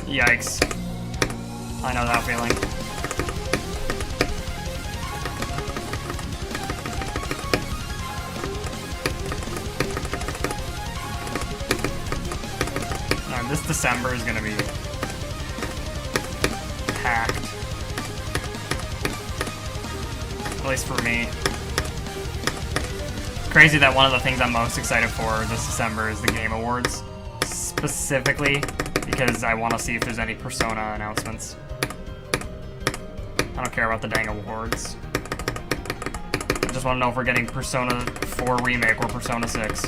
Yikes. I know that feeling. Alright, this December is gonna be packed. At least for me. Crazy that one of the things I'm most excited for this December is the Game Awards. Specifically because I want to see if there's any Persona announcements. I don't care about the dang awards. I just want to know if we're getting Persona 4 Remake or Persona 6.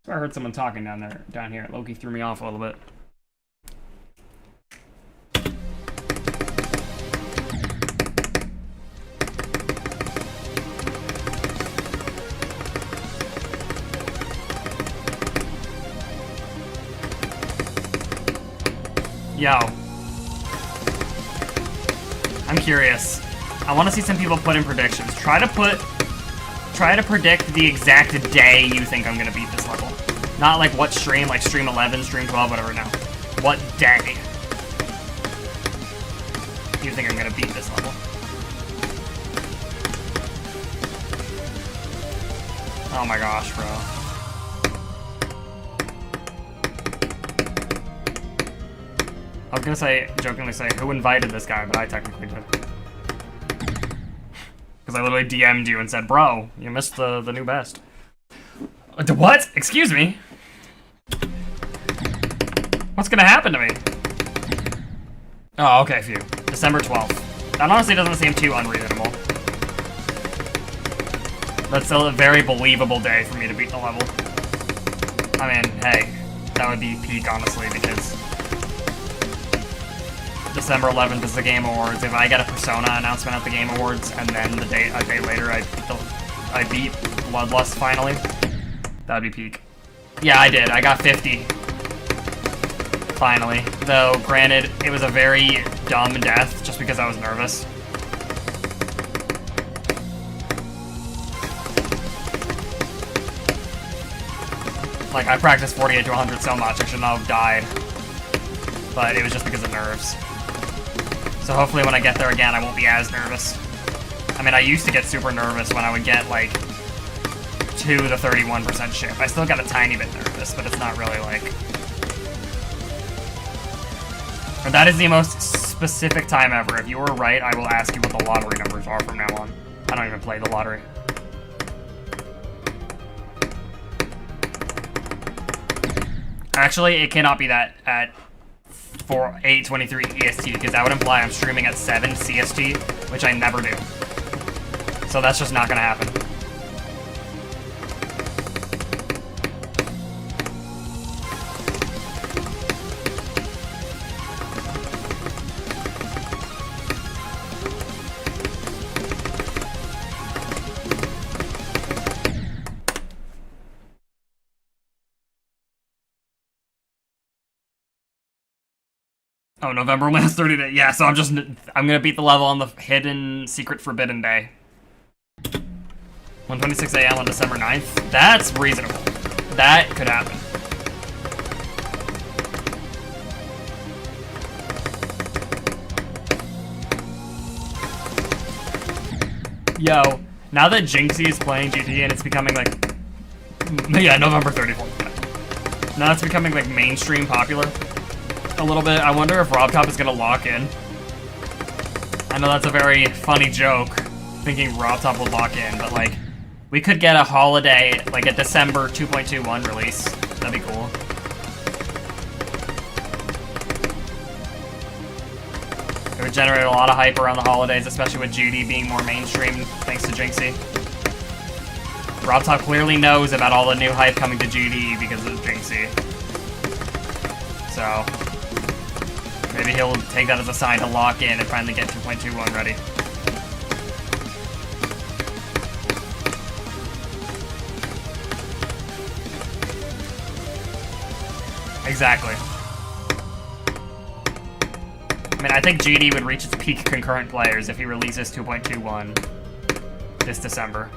I heard someone talking down here. Loki threw me off a little bit. Yo. I'm curious. I want to see some people put in predictions. Try to predict the exact day you think I'm gonna beat this level. Not like what stream, like stream 11, stream 12, whatever now. What day you think I'm gonna beat this level? Oh my gosh, bro. I was gonna say, jokingly say, who invited this guy, but I technically did. Because I literally DM'd you and said, bro, you missed the new best. What? Excuse me? What's gonna happen to me? Oh, okay, phew. December 12th. That honestly doesn't seem too unreasonable. That's still a very believable day for me to beat the level. I mean, hey, that would be peak, honestly, because December 11th is the Game Awards. If I get a Persona announcement at the Game Awards, and then a day later I beat Bloodlust finally, that would be peak. Yeah, I did. I got 50. Finally. Though, granted, it was a very dumb death, just because I was nervous. Like, I practiced 48 to 100 so much, I should not have died. But it was just because of nerves. So hopefully when I get there again, I won't be as nervous. I mean, I used to get super nervous when I would get, like, 2 to 31% ship. I still got a tiny bit nervous, but it's not really, like... Or that is the most specific time ever. If you were right, I will ask you what the lottery numbers are from now on. I don't even play the lottery. Actually, it cannot be that at for 8:23 EST, because that would imply I'm streaming at 7 CST, which I never do. So that's just not gonna happen. Oh, November only has 30 days. Yeah, so I'm gonna beat the level on the hidden secret forbidden day. 1:26 a.m. on December 9th. That's reasonable. That could happen. Yo, now that Jinxie is playing GT and it's becoming like, yeah, November 34th. Now it's becoming like mainstream popular a little bit. I wonder if RobTop is gonna lock in. I know that's a very funny joke, thinking RobTop will lock in, but like, we could get a holiday, like a December 2.21 release. That'd be cool. It would generate a lot of hype around the holidays, especially with GD being more mainstream thanks to Jinxie. RobTop clearly knows about all the new hype coming to GD because of Jinxie. So maybe he'll take that as a sign to lock in and finally get 2.21 ready. Exactly. I mean, I think GD would reach its peak concurrent players if he releases 2.21 this December.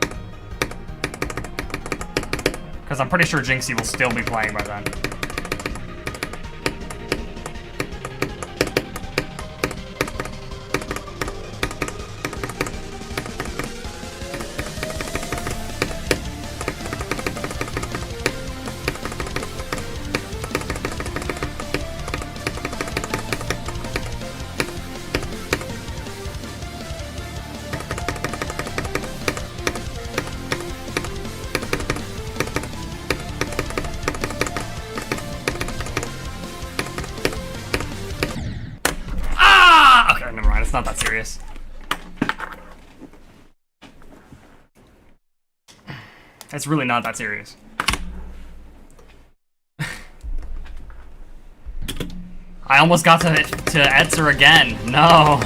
Because I'm pretty sure Jinxie will still be playing by then. It's not that serious. It's really not that serious. I almost got to Etzer again. No.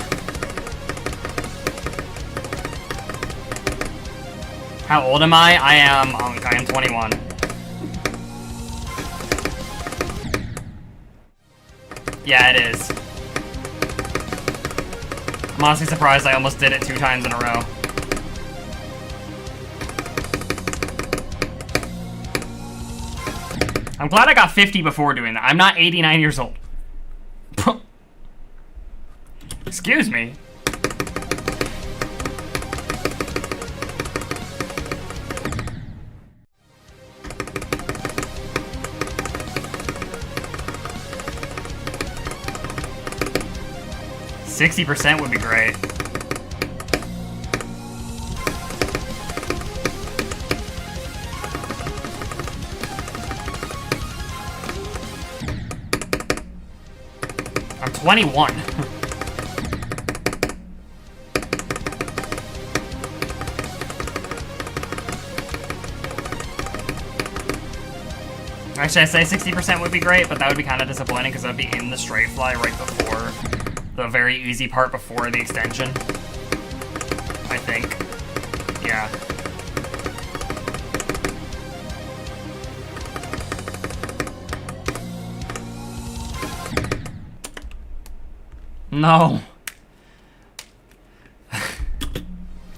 How old am I? I am 21. Yeah, it is. I'm honestly surprised I almost did it 2 times in a row. I'm glad I got 50 before doing that. I'm not 89 years old. Excuse me. %60 would be great. I'm 21. Actually, I say 60% would be great, but that would be kind of disappointing because that would be in the straight fly right before the very easy part before the extension. I think. Yeah. No. I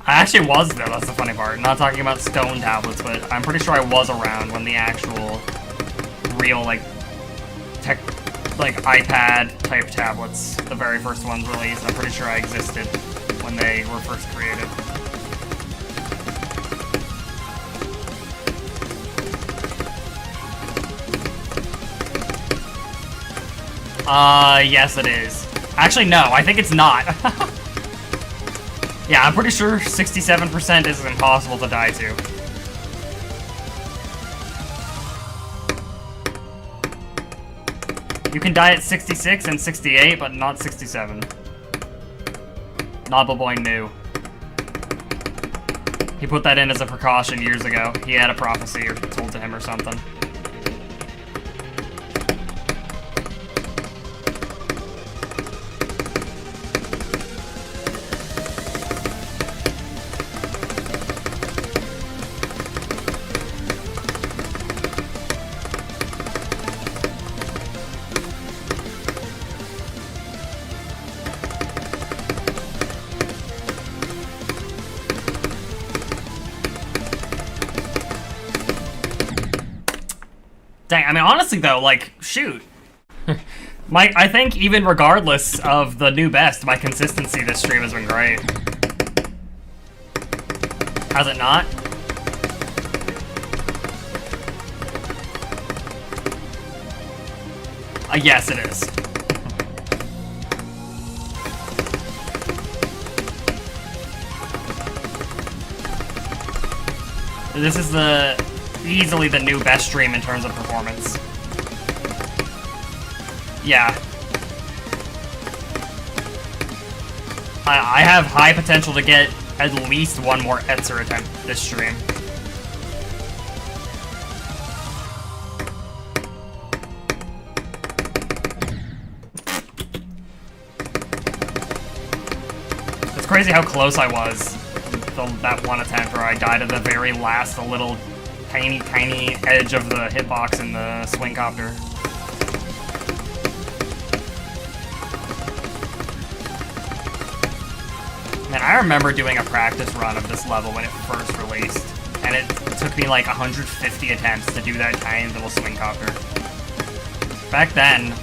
actually was there, that's the funny part. Not talking about stone tablets, but I'm pretty sure I was around when the actual real, like, tech, like, iPad-type tablets, the very first ones released. I'm pretty sure I existed when they were first created. Yes it is. Actually, no, I think it's not. Yeah, I'm pretty sure 67% is impossible to die to. You can die at 66 and 68, but not 67. Noble knew. He put that in as a precaution years ago. He had a prophecy or told to him or something. Dang, I mean, honestly, though, like, shoot. I think even regardless of the new best, my consistency this stream has been great. Has it not? Yes, it is. This is easily the new best stream in terms of performance. Yeah. I have high potential to get at least one more Etzer attempt this stream. It's crazy how close I was. That one attempt where I died at the very last, the little tiny edge of the hitbox in the swing copter. Man, I remember doing a practice run of this level when it first released, and it took me like 150 attempts to do that tiny little swing copter. Back then,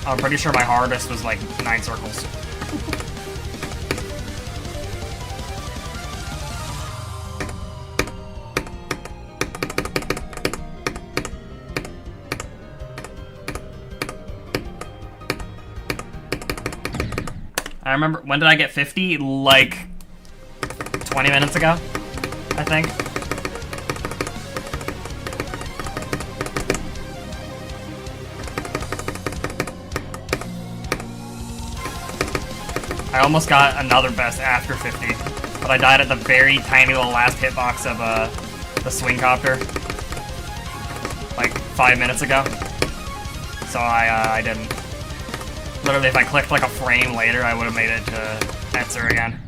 I'm pretty sure my hardest was like 9 circles. I remember, when did I get 50? Like 20 minutes ago, I think. I almost got another best after 50, but I died at the very tiny little last hitbox of the swing copter, like 5 minutes ago. So I didn't. Literally, if I clicked like a frame later, I would have made it to Etzer again.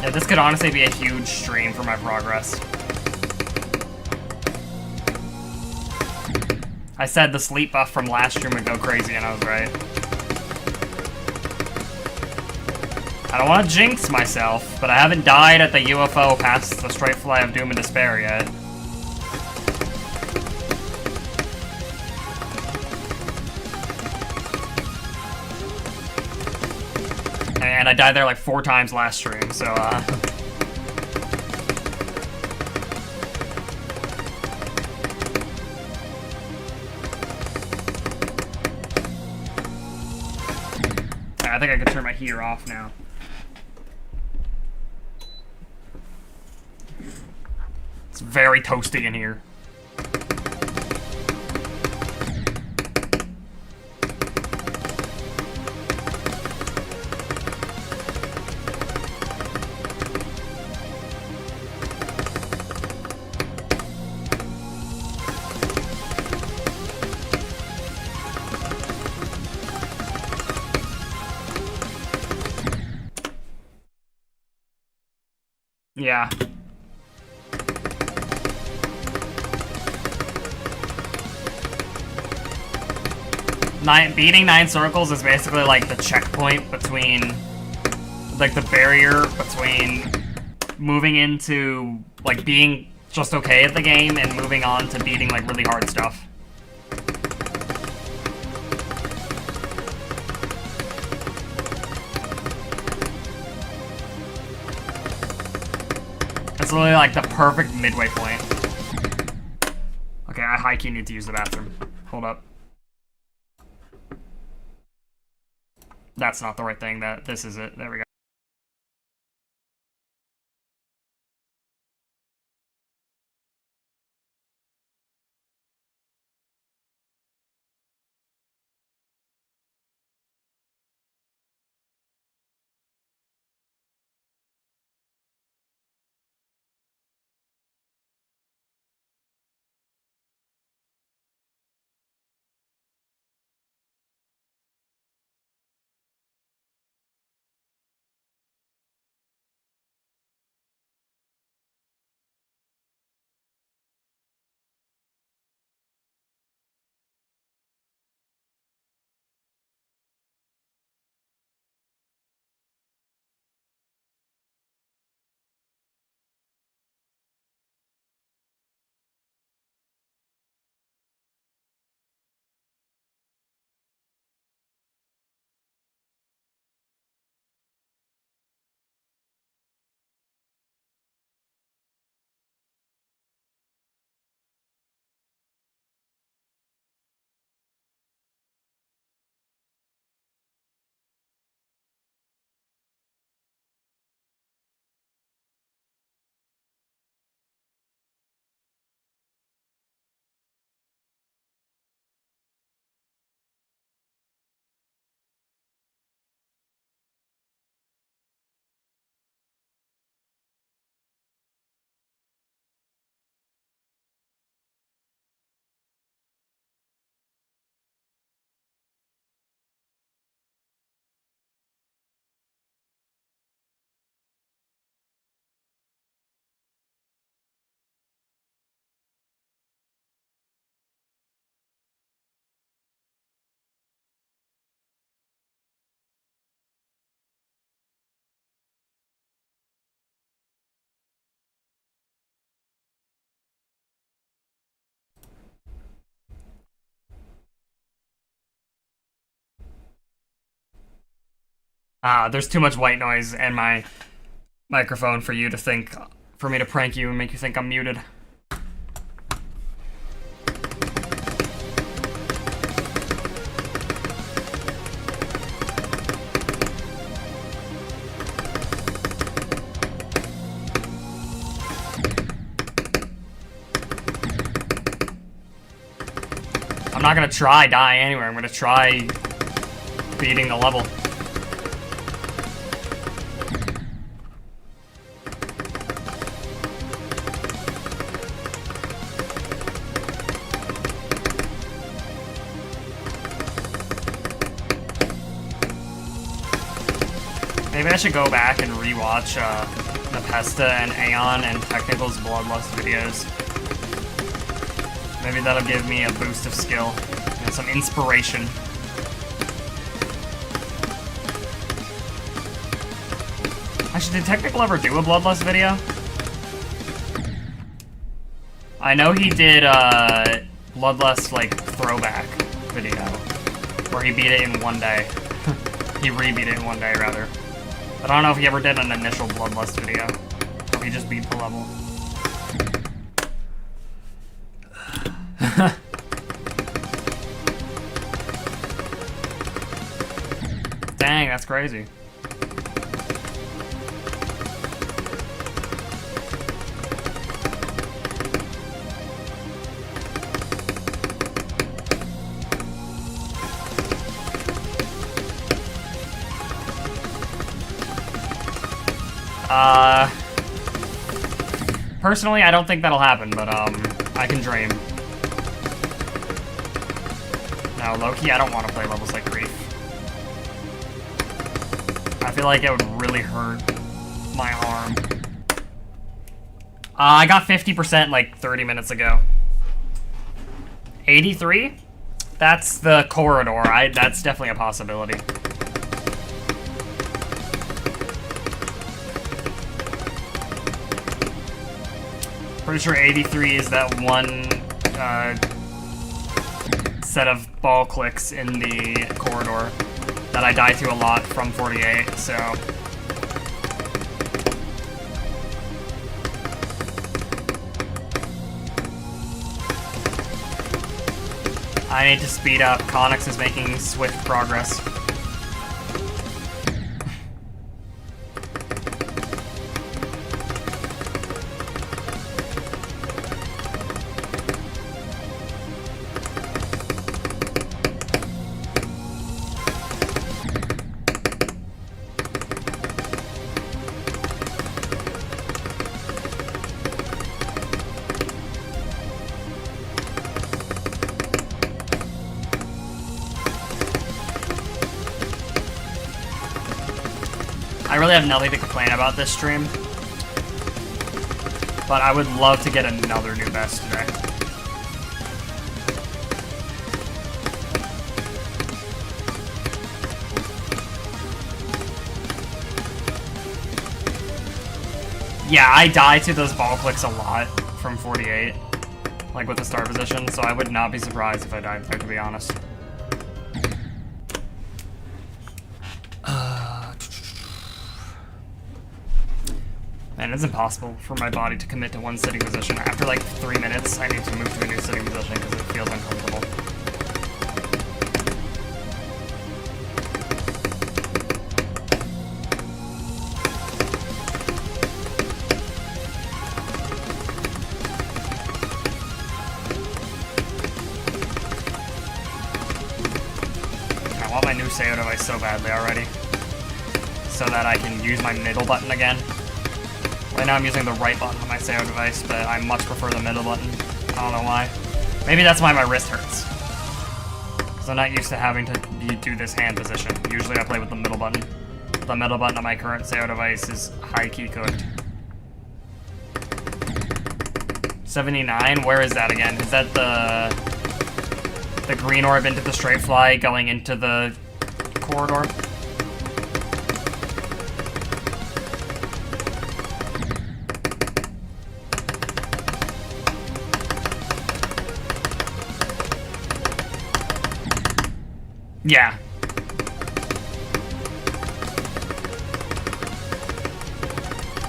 Yeah, this could honestly be a huge stream for my progress. I said the sleep buff from last stream would go crazy, and I was right. I don't want to jinx myself, but I haven't died at the UFO past the Straight Fly of Doom and Despair yet. And I died there like 4 times last stream, so I think I can turn my heater off now. It's very toasty in here. Yeah. Beating 9 circles is basically like the checkpoint between, like the barrier between moving into like being just okay at the game and moving on to beating like really hard stuff. It's literally like the perfect midway point. Okay, I high-key need to use the bathroom. Hold up. That's not the right thing. This is it. There we go. There's too much white noise in my microphone for me to prank you and make you think I'm muted. I'm not gonna try dying anywhere. I'm gonna try beating the level. Maybe I should go back and rewatch Nepesta and Aeon and Technical's Bloodlust videos. Maybe that'll give me a boost of skill and some inspiration. Actually, did Technical ever do a Bloodlust video? I know he did Bloodlust like throwback video where he beat it in one day. He re-beat it in one day rather. But I don't know if he ever did an initial Bloodlust video. Or he just beat the level. Dang, that's crazy. Personally, I don't think that'll happen, but, I can dream. No, low-key, I don't want to play levels like Grief. I feel like it would really hurt my arm. I got 50% like 30 minutes ago. 83? That's the corridor. That's definitely a possibility. Pretty sure 83 is that one set of ball clicks in the corridor that I die to a lot from 48, so... I need to speed up. Connix is making swift progress. I really have nothing to complain about this stream, but I would love to get another new best today. Yeah, I die to those ball clicks a lot from 48, like with the start position, so I would not be surprised if I died there, to be honest. Man, it's impossible for my body to commit to one sitting position. After like 3 minutes, I need to move to a new sitting position because it feels uncomfortable. I want my new SEO device so badly already, so that I can use my middle button again. Right now I'm using the right button on my SEO device, but I much prefer the middle button. I don't know why. Maybe that's why my wrist hurts. Because I'm not used to having to do this hand position. Usually I play with the middle button. The middle button on my current SEO device is high-key cooked. 79? Where is that again? Is that the green orb into the straight fly going into the corridor? Yeah.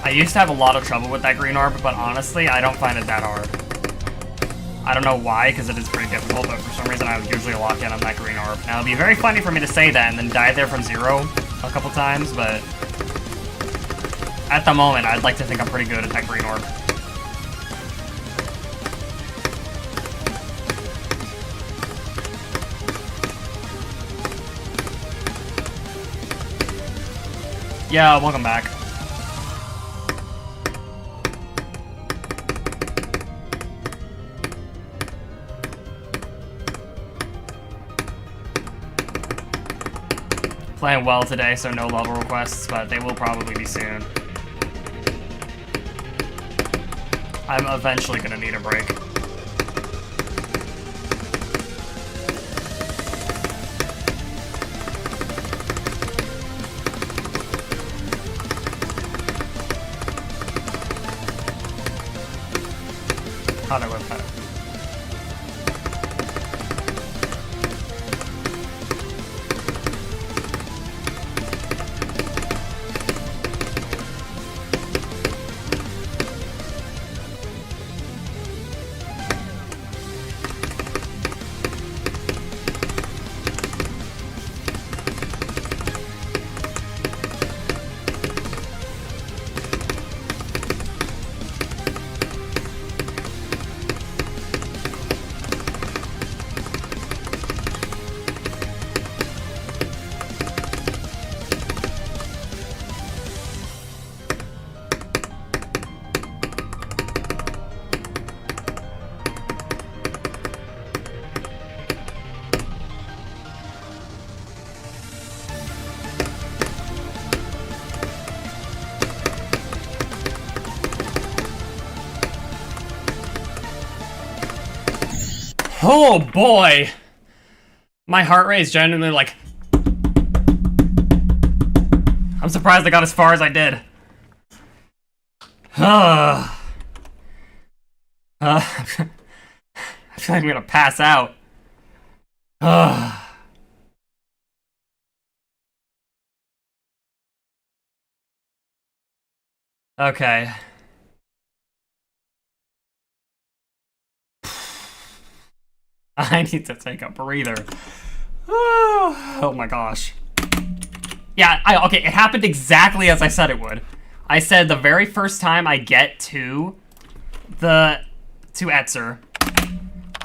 I used to have a lot of trouble with that green orb, but honestly, I don't find it that hard. I don't know why, because it is pretty difficult, but for some reason I usually lock in on that green orb. Now, it'd be very funny for me to say that and then die there from 0 a couple times, but at the moment, I'd like to think I'm pretty good at that green orb. Yeah, welcome back. Playing well today, so no level requests, but they will probably be soon. I'm eventually gonna need a break. How do I whip that? Oh boy! My heart rate is genuinely like... I'm surprised I got as far as I did. I feel like I'm gonna pass out. Okay. I need to take a breather. Oh my gosh. Yeah, okay, it happened exactly as I said it would. I said the very first time I get to Etzer,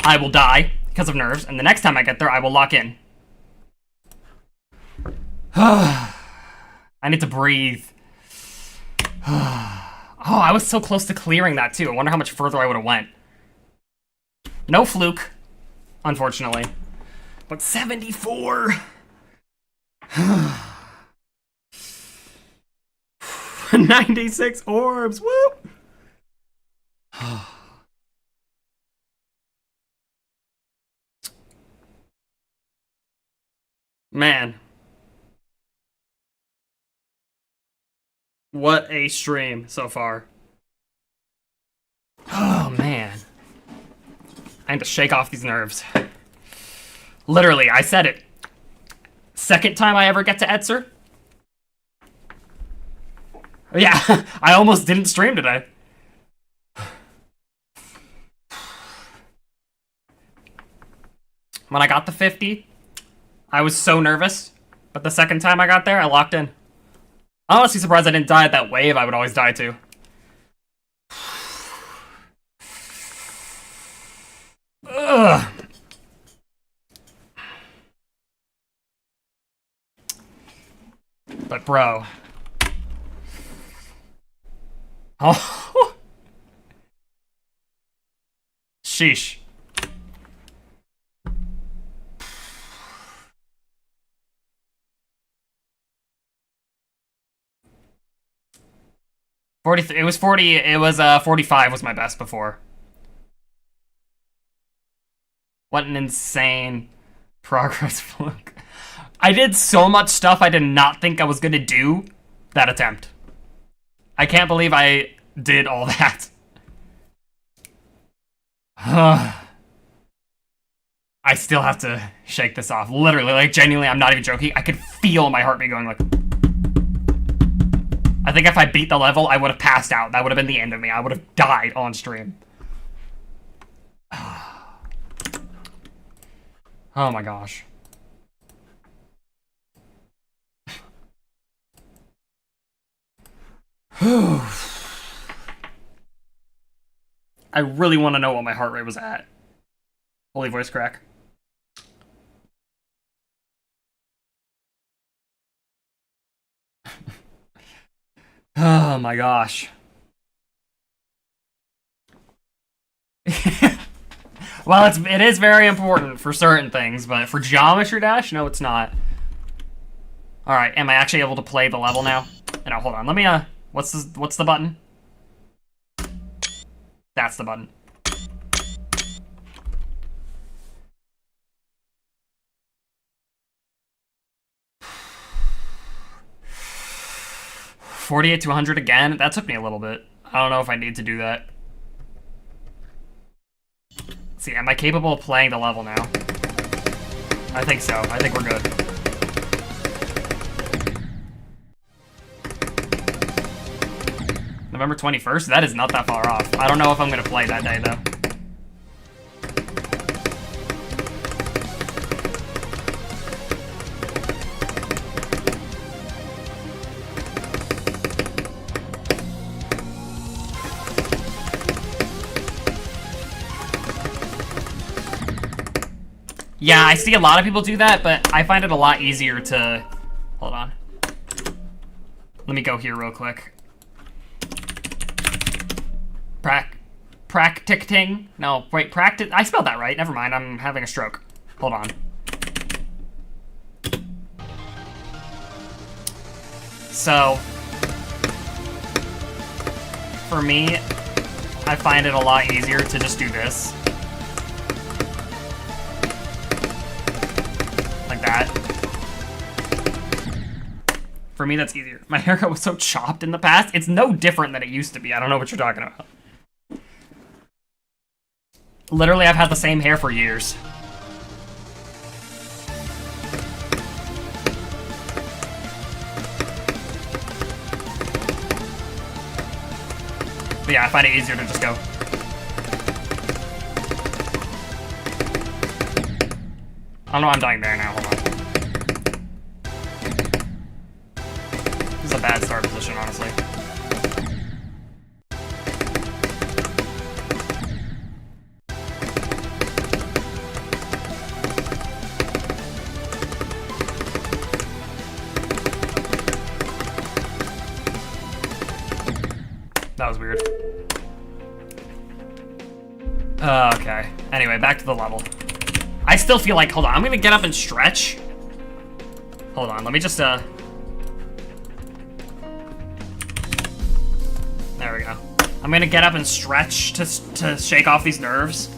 I will die because of nerves, and the next time I get there, I will lock in. I need to breathe. Oh, I was so close to clearing that too. I wonder how much further I would have went. No fluke, unfortunately. But 74. 96 orbs. Woo! Man. What a stream so far. Oh, man. I need to shake off these nerves. Literally, I said it. Second time I ever get to Etzer. Yeah, I almost didn't stream today. When I got the 50, I was so nervous. But the second time I got there, I locked in. I'm honestly surprised I didn't die at that wave I would always die to. Ugh. But bro. Oh. Sheesh. It was 40, it was 45 was my best before. What an insane progress fluke. I did so much stuff I did not think I was gonna do that attempt. I can't believe I did all that. I still have to shake this off. Literally, like genuinely, I'm not even joking. I could feel my heartbeat going like... I think if I beat the level, I would have passed out. That would have been the end of me. I would have died on stream. Oh my gosh. I really want to know what my heart rate was at. Holy voice crack. Oh my gosh. Well, it is very important for certain things, but for Geometry Dash, no, it's not. All right, am I actually able to play the level now? No, hold on. Let me what's the button? That's the button. $48 to 100 again? That took me a little bit. I don't know if I need to do that. Let's see, am I capable of playing the level now? I think so. I think we're good. November 21st? That is not that far off. I don't know if I'm going to play that day, though. Yeah, I see a lot of people do that, but I find it a lot easier to... Hold on. Let me go here real quick. Practicing? No, wait, practice... I spelled that right. Never mind, I'm having a stroke. Hold on. So... For me, I find it a lot easier to just do this. Like that. For me, that's easier. My haircut was so chopped in the past. It's no different than it used to be. I don't know what you're talking about. Literally, I've had the same hair for years. But yeah, I find it easier to just go. I don't know, I'm dying there now, hold on. This is a bad start position, honestly. That was weird. Okay. Anyway, back to the level. I still feel like, hold on, I'm gonna get up and stretch. Hold on, let me just, there we go. I'm gonna get up and stretch to shake off these nerves.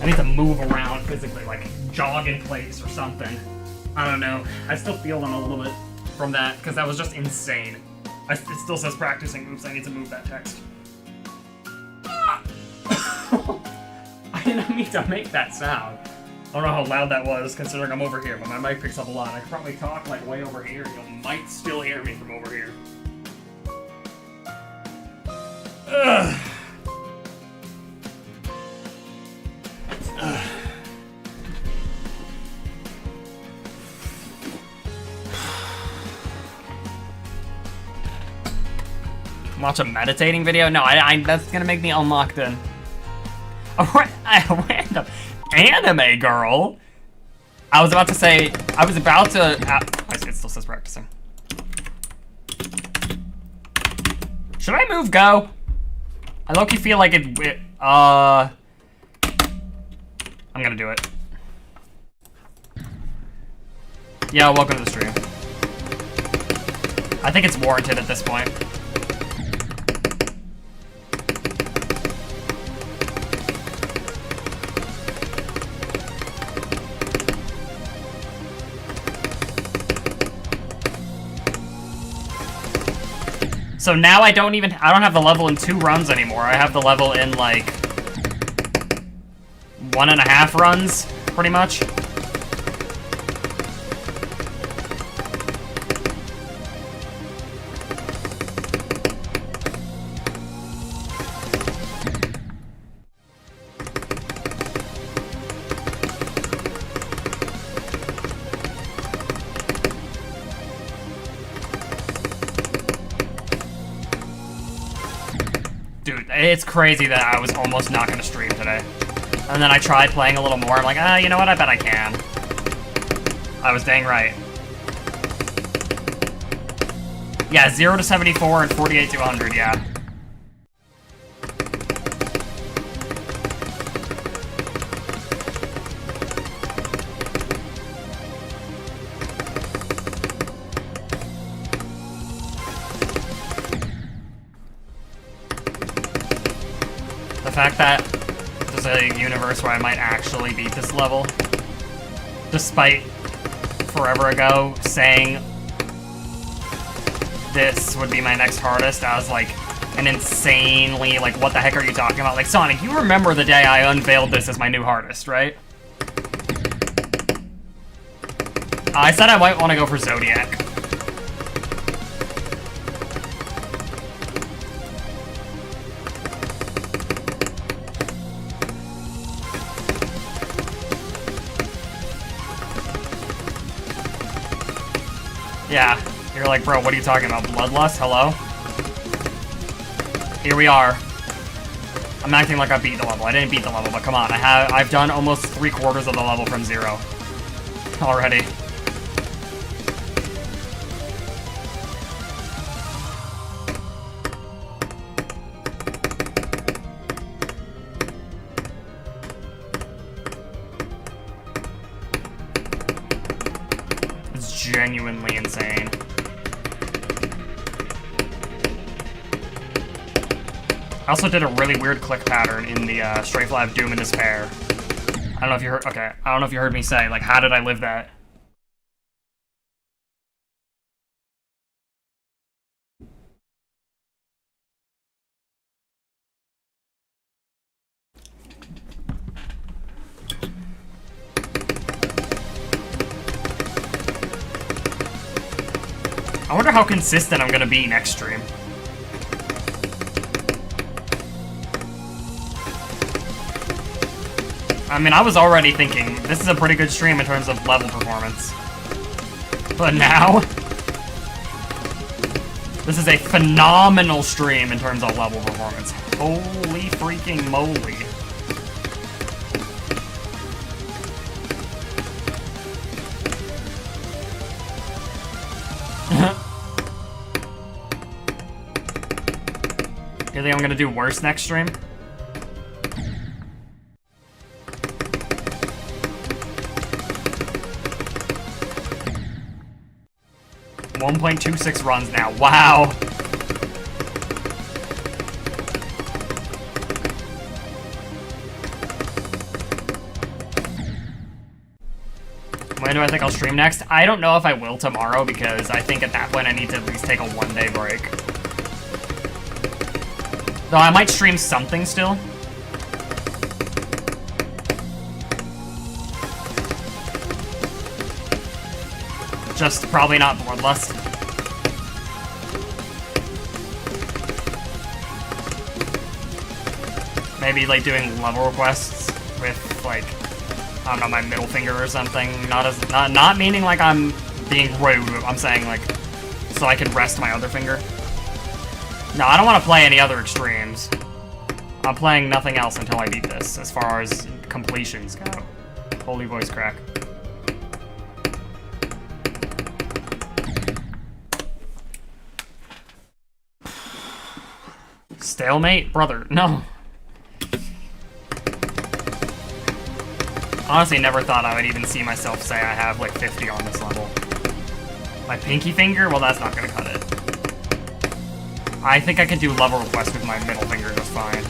I need to move around physically, like jog in place or something. I don't know. I still feel them a little bit from that, because that was just insane. It still says practicing moves. I need to move that text. I didn't mean to make that sound. I don't know how loud that was, considering I'm over here, but my mic picks up a lot. I could probably talk like way over here, and you might still hear me from over here. Ugh. Ugh. Watch a meditating video? No, that's gonna make me unlocked in. A random anime girl? I was about to say, it still says practicing. Should I move go? I low-key feel like I'm gonna do it. Yeah, welcome to the stream. I think it's warranted at this point. So now I don't have the level in 2 runs anymore. I have the level in like 1.5 runs, pretty much. It's crazy that I was almost not going to stream today. And then I tried playing a little more. I'm like, you know what? I bet I can. I was dang right. Yeah, 0 to 74 and 48 to 100, yeah. The fact that there's a universe where I might actually beat this level, despite forever ago saying this would be my next hardest, I was like an insanely, like, what the heck are you talking about? Like, Sonic, you remember the day I unveiled this as my new hardest, right? I said I might want to go for Zodiac. Yeah, you're like, bro, what are you talking about? Bloodlust? Hello? Here we are. I'm acting like I beat the level. I didn't beat the level, but come on. I've done almost 3/4 of the level from 0 already. It's genuinely insane. I also did a really weird click pattern in the Strafe Lab Doom and Despair. I don't know if you heard. Okay, I don't know if you heard me say, like, how did I live that? I wonder how consistent I'm gonna be next stream. I mean, I was already thinking, this is a pretty good stream in terms of level performance. But now... This is a phenomenal stream in terms of level performance. Holy freaking moly. You think I'm gonna do worse next stream? .26 runs now. Wow. When do I think I'll stream next? I don't know if I will tomorrow because I think at that point I need to at least take a one-day break. Though I might stream something still. Just probably not Bloodlust. Maybe like doing level requests with like, I don't know, my middle finger or something. Not meaning like I'm being rude. I'm saying like so I can rest my other finger. No, I don't want to play any other extremes. I'm playing nothing else until I beat this, as far as completions go. Holy voice crack. Stalemate? Brother, no. Honestly, never thought I would even see myself say I have like 50 on this level. My pinky finger? Well, that's not gonna cut it. I think I can do level requests with my middle finger just fine.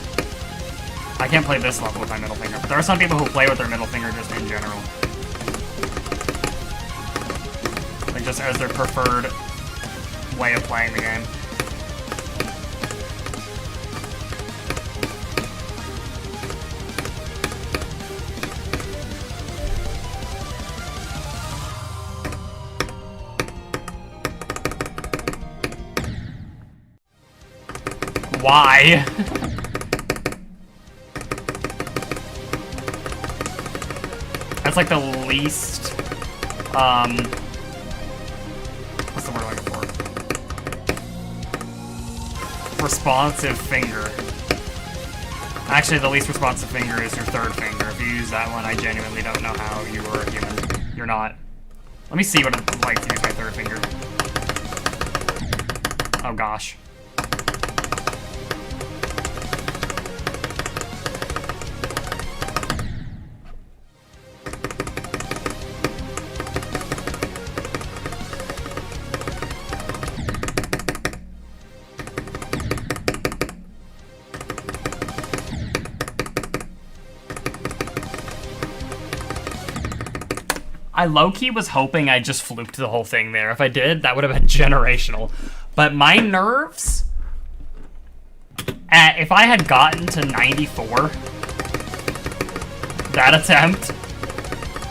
I can't play this level with my middle finger, but there are some people who play with their middle finger just in general. Like just as their preferred way of playing the game. Why? That's like the least, what's the word I'm looking for? Responsive finger. Actually, the least responsive finger is your third finger. If you use that one, I genuinely don't know how you are a human. You're not. Let me see what it's like to use my third finger. Oh gosh. I low-key was hoping I just fluked the whole thing there. If I did, that would have been generational. But my nerves... if I had gotten to 94, that attempt,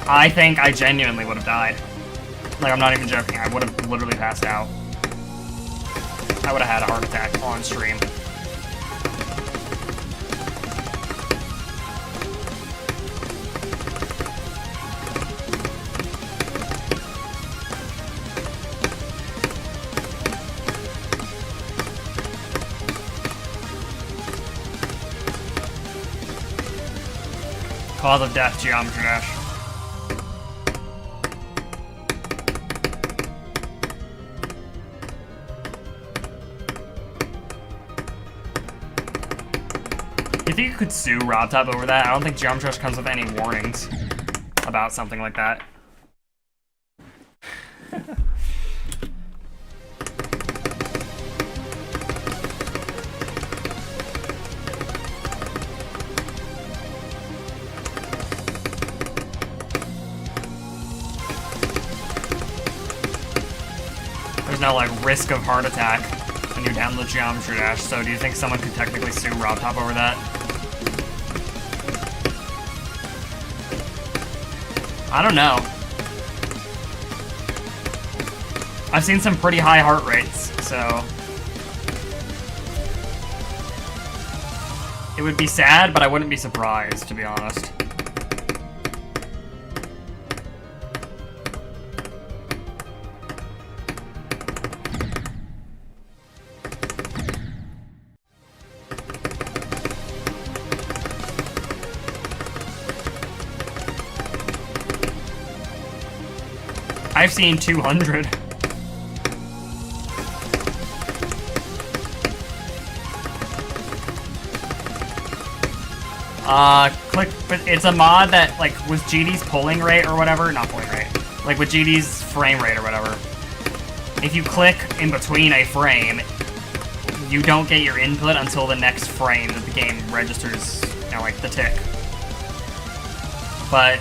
I think I genuinely would have died. Like, I'm not even joking. I would have literally passed out. I would have had a heart attack on stream. Cause of death, Geometry Dash. You think you could sue RobTop over that? I don't think Geometry Dash comes with any warnings about something like that. No like risk of heart attack when you download Geometry Dash, so do you think someone could technically sue RobTop over that? I don't know. I've seen some pretty high heart rates, so it would be sad, but I wouldn't be surprised, to be honest. I've seen 200. But it's a mod that, like, with GD's pulling rate or whatever, not pulling rate, like with GD's frame rate or whatever, if you click in between a frame, you don't get your input until the next frame that the game registers, you know, like the tick. But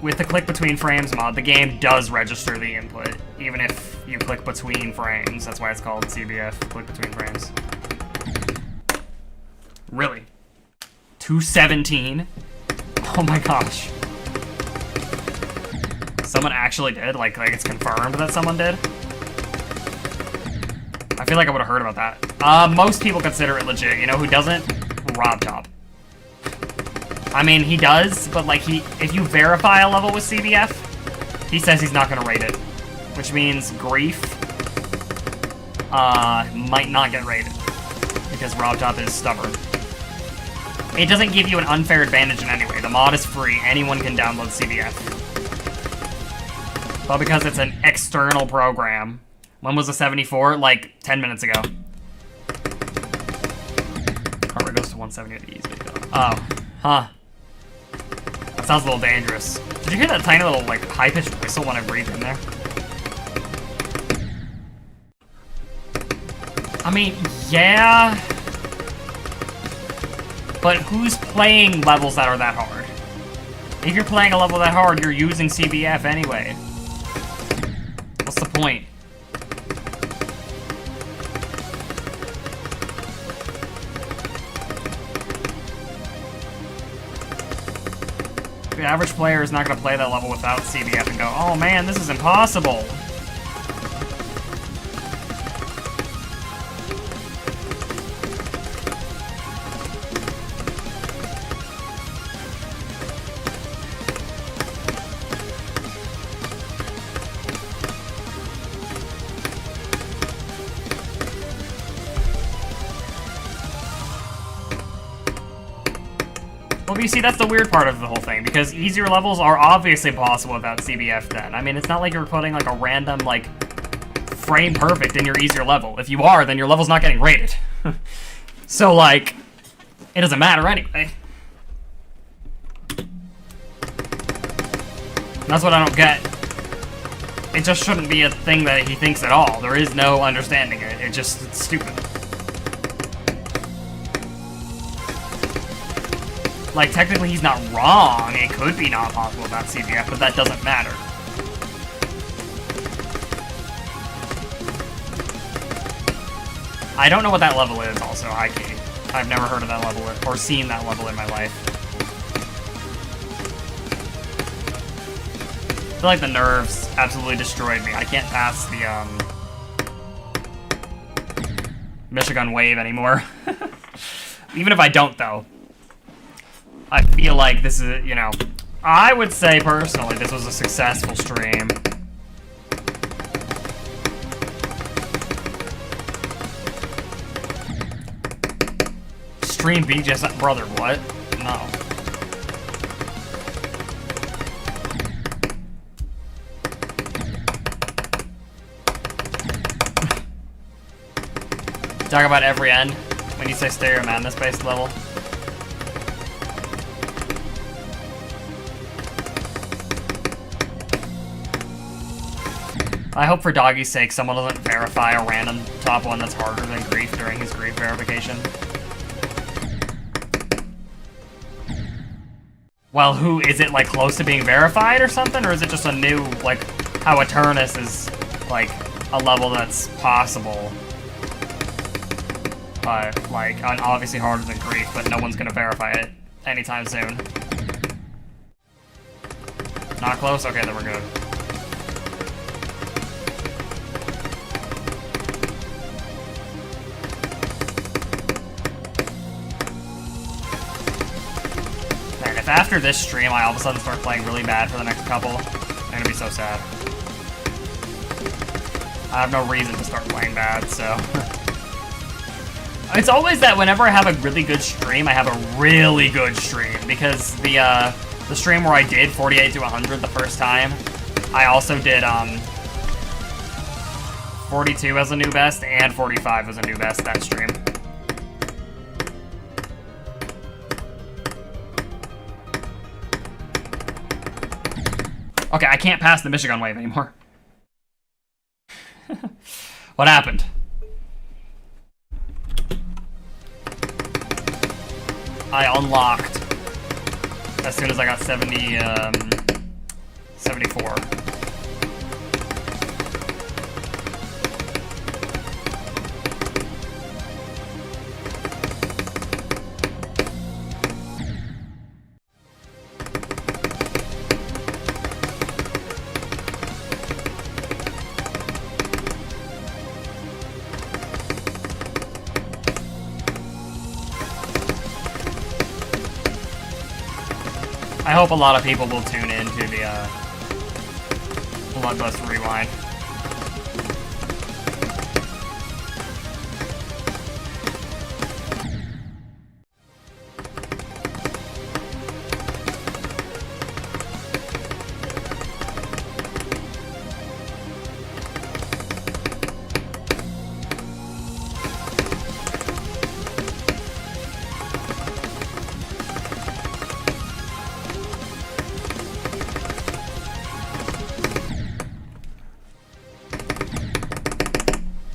with the click between frames mod, the game does register the input, even if you click between frames. That's why it's called CBF, click between frames. Really? 217? Oh my gosh. Someone actually did? Like it's confirmed that someone did? I feel like I would have heard about that. Most people consider it legit. You know who doesn't? Rob Top. I mean, he does, but like if you verify a level with CBF, he says he's not gonna rate it. Which means Grief might not get rated. Because Rob Top is stubborn. It doesn't give you an unfair advantage in any way. The mod is free. Anyone can download CBF. But because it's an external program, when was the 74? Like 10 minutes ago. Heart rate goes to 170 at the easy. Oh, huh. That sounds a little dangerous. Did you hear that tiny little like high-pitched whistle when I breathed in there? I mean, yeah. But who's playing levels that are that hard? If you're playing a level that hard, you're using CBF anyway. What's the point? The average player is not going to play that level without CBF and go, oh man, this is impossible. Well, you see, that's the weird part of the whole thing, because easier levels are obviously possible without CBF then. I mean, it's not like you're putting, like, a random, like, frame perfect in your easier level. If you are, then your level's not getting rated. So, like, it doesn't matter anyway. That's what I don't get. It just shouldn't be a thing that he thinks at all. There is no understanding it. It's stupid. Like, technically he's not wrong. It could be not possible without CBF, but that doesn't matter. I don't know what that level is, also, high-key. I've never heard of that level, or seen that level in my life. I feel like the nerves absolutely destroyed me. I can't pass the, Michigan wave anymore. Even if I don't, though. I feel like this is, you know, I would say personally this was a successful stream. Stream BGS, brother, what? No. Talk about every end when you say Stereo Madness-based level. I hope for Doggy's sake someone doesn't verify a random top one that's harder than Grief during his Grief verification. Well, who is it, like, close to being verified or something? Or is it just a new, like, how Eternus is, like, a level that's possible? But, like, obviously harder than Grief, but no one's gonna verify it anytime soon. Not close? Okay, then we're good. After this stream, I all of a sudden start playing really bad for the next couple. I'm gonna be so sad. I have no reason to start playing bad, so... It's always that whenever I have a really good stream, I have a really good stream. Because the stream where I did 48 to 100 the first time, I also did 42 as a new best and 45 as a new best that stream. Okay, I can't pass the Michigan wave anymore. What happened? I unlocked as soon as I got 74. I hope a lot of people will tune in to the Bloodlust Rewind.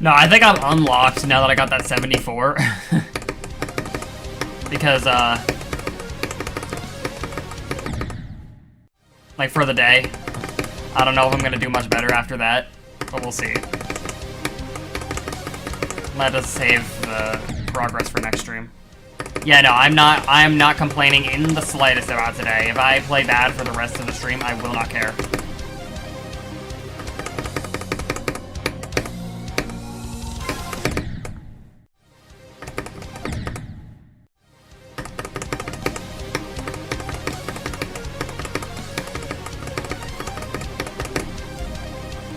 No, I think I'm unlocked now that I got that 74. Because, like, for the day. I don't know if I'm gonna do much better after that, but we'll see. Let us save the progress for next stream. Yeah, no, I am not complaining in the slightest about today. If I play bad for the rest of the stream, I will not care.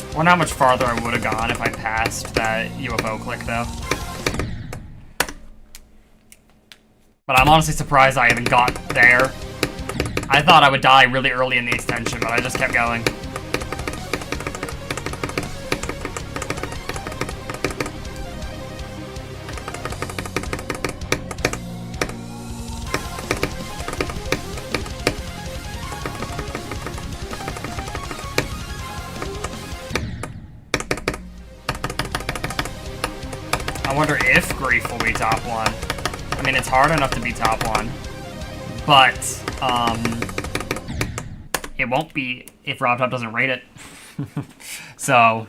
I wonder how much farther I would have gone if I passed that UFO click, though. But I'm honestly surprised I even got there. I thought I would die really early in the extension, but I just kept going. I wonder if Grief will be top 1. I mean, it's hard enough to be top 1, but it won't be if RobTop doesn't rate it. So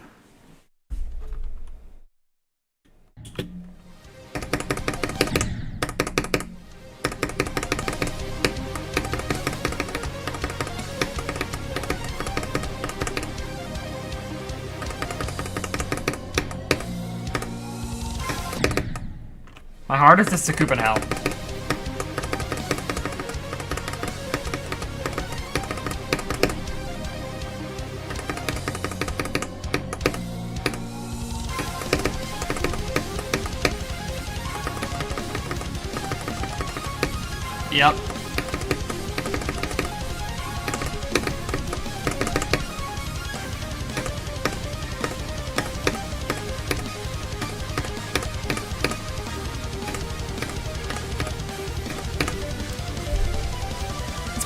my hardest is to Coop in Hell. Yep.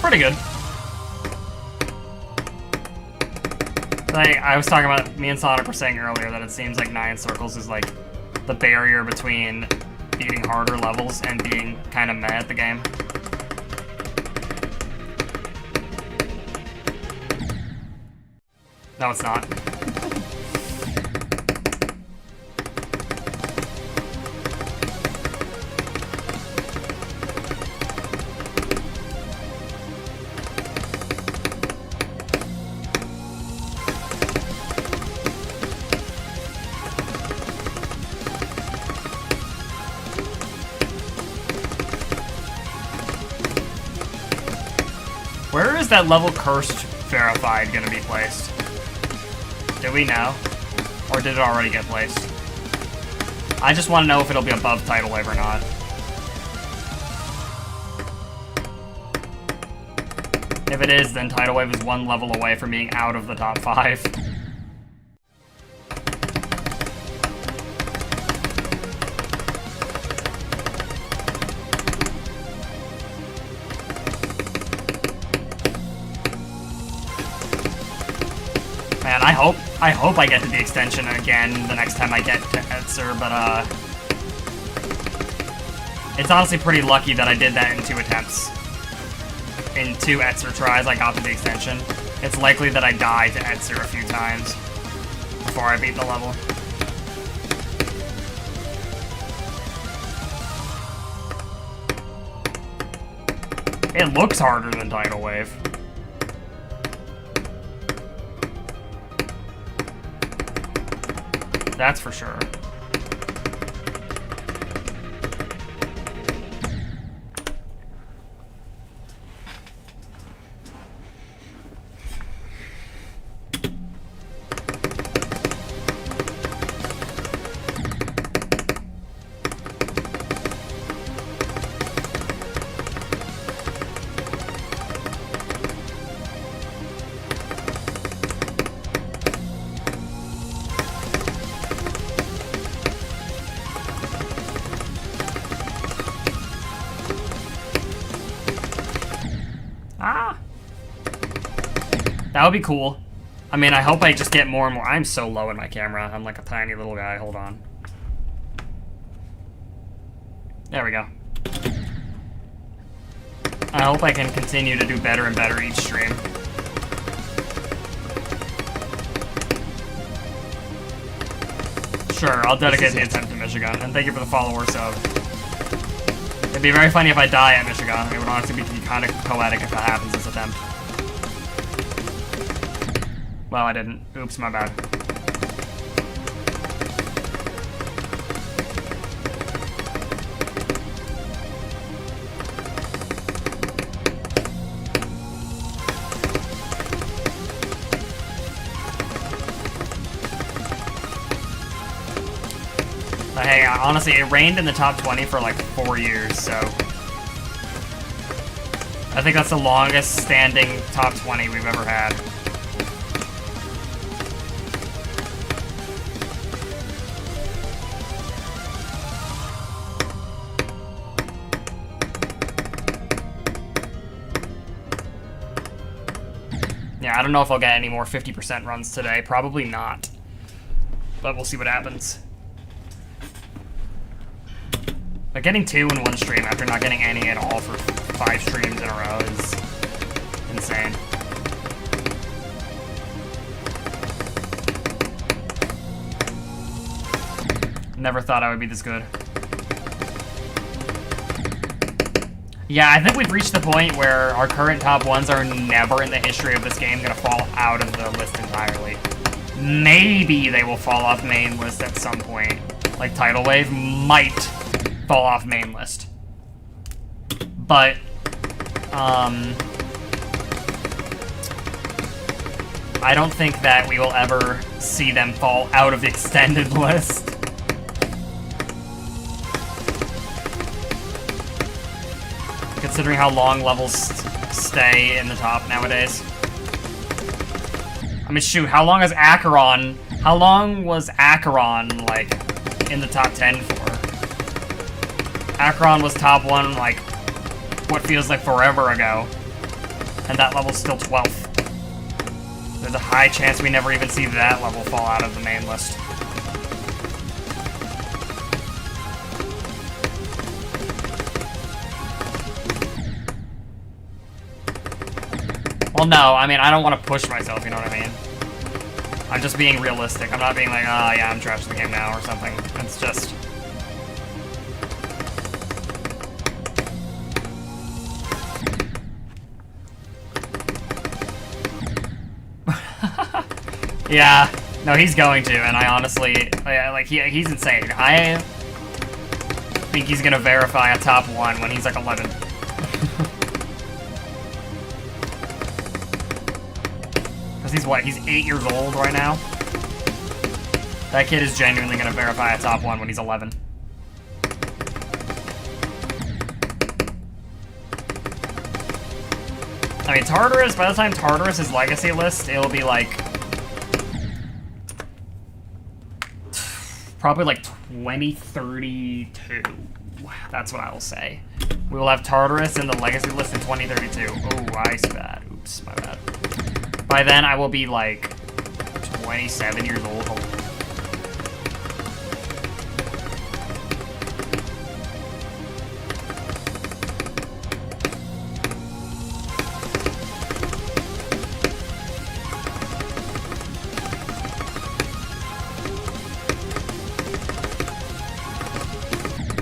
Pretty good. Like, I was talking about, me and Sonic were saying earlier that it seems like 9 circles is like the barrier between beating harder levels and being kind of meh at the game. No, it's not. Where is that level cursed verified gonna be placed? Do we know? Or did it already get placed? I just want to know if it'll be above tidal wave or not. If it is, then Tidal Wave is one level away from being out of the top 5. Man, I hope I get to the extension again the next time I get to Etzer, but it's honestly pretty lucky that I did that in 2 attempts. In 2 Etzer tries, I got to the extension. It's likely that I die to Etzer a few times before I beat the level. It looks harder than Tidal Wave. That's for sure. That would be cool. I mean, I hope I just get more and more. I'm so low in my camera. I'm like a tiny little guy. Hold on. There we go. I hope I can continue to do better and better each stream. Sure, I'll dedicate the attempt to Michigan. And thank you for the follower sub. It'd be very funny if I die at Michigan. It would honestly be kind of poetic if that happens this attempt. Well, I didn't. Oops, my bad. But hey, honestly, it rained in the top 20 for like 4 years, so I think that's the longest standing top 20 we've ever had. Yeah, I don't know if I'll get any more 50% runs today. Probably not. But we'll see what happens. But getting 2 in 1 stream after not getting any at all for 5 streams in a row is insane. Never thought I would be this good. Yeah, I think we've reached the point where our current top 1s are never in the history of this game going to fall out of the list entirely. Maybe they will fall off main list at some point. Like Tidal Wave might fall off main list. But, I don't think that we will ever see them fall out of the extended list. Considering how long levels stay in the top nowadays. I mean, shoot, how long was Acheron, like, in the top 10 for? Acheron was top 1, like, what feels like forever ago. And that level's still 12th. There's a high chance we never even see that level fall out of the main list. Well, no, I mean, I don't want to push myself, you know what I mean? I'm just being realistic. I'm not being like, oh, yeah, I'm trash in the game now or something. It's just... Yeah, no, he's going to, and I honestly, like, he's insane. I think he's gonna verify a top 1 when he's like 11. Because he's what, he's 8 years old right now? That kid is genuinely gonna verify a top 1 when he's 11. I mean, Tartarus, by the time Tartarus is Legacy list, it'll be like... probably like 2032. That's what I will say. We will have Tartarus in the Legacy list in 2032. Oh, I bad. Oops, my bad. By then, I will be like 27 years old.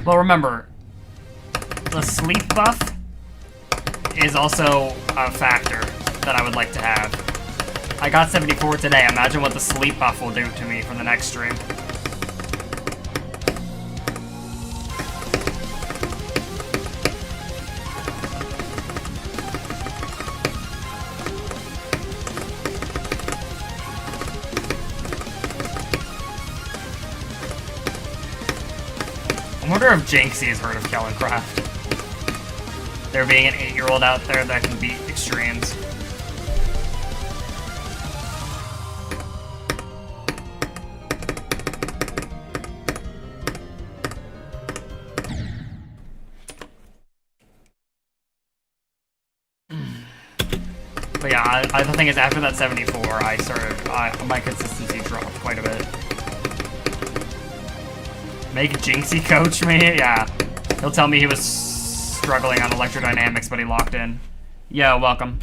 Well, remember, the sleep buff is also a factor that I would like to have. I got 74 today. Imagine what the sleep buff will do to me for the next stream. I wonder if Jinxie has heard of Kellencraft. There being an 8-year-old out there that can beat extremes. But yeah, the thing is, after that 74, my consistency dropped quite a bit. Make Jinxie coach me? Yeah. He'll tell me he was struggling on electrodynamics, but he locked in. Yeah, welcome.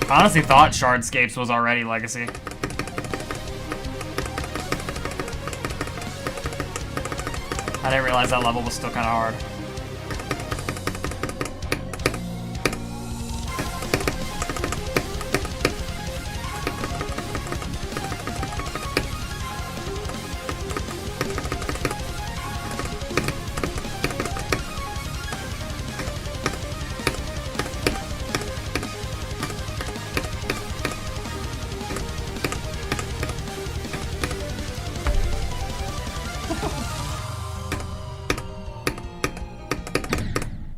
I honestly thought Shardscapes was already Legacy. I didn't realize that level was still kind of hard.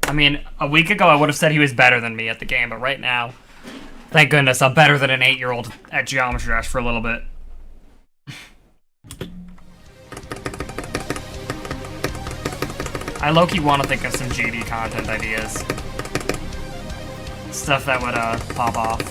I mean, a week ago I would have said he was better than me at the game, but right now, thank goodness, I'm better than an 8-year-old at Geometry Dash for a little bit. I low-key want to think of some GD content ideas. Stuff that would, pop off.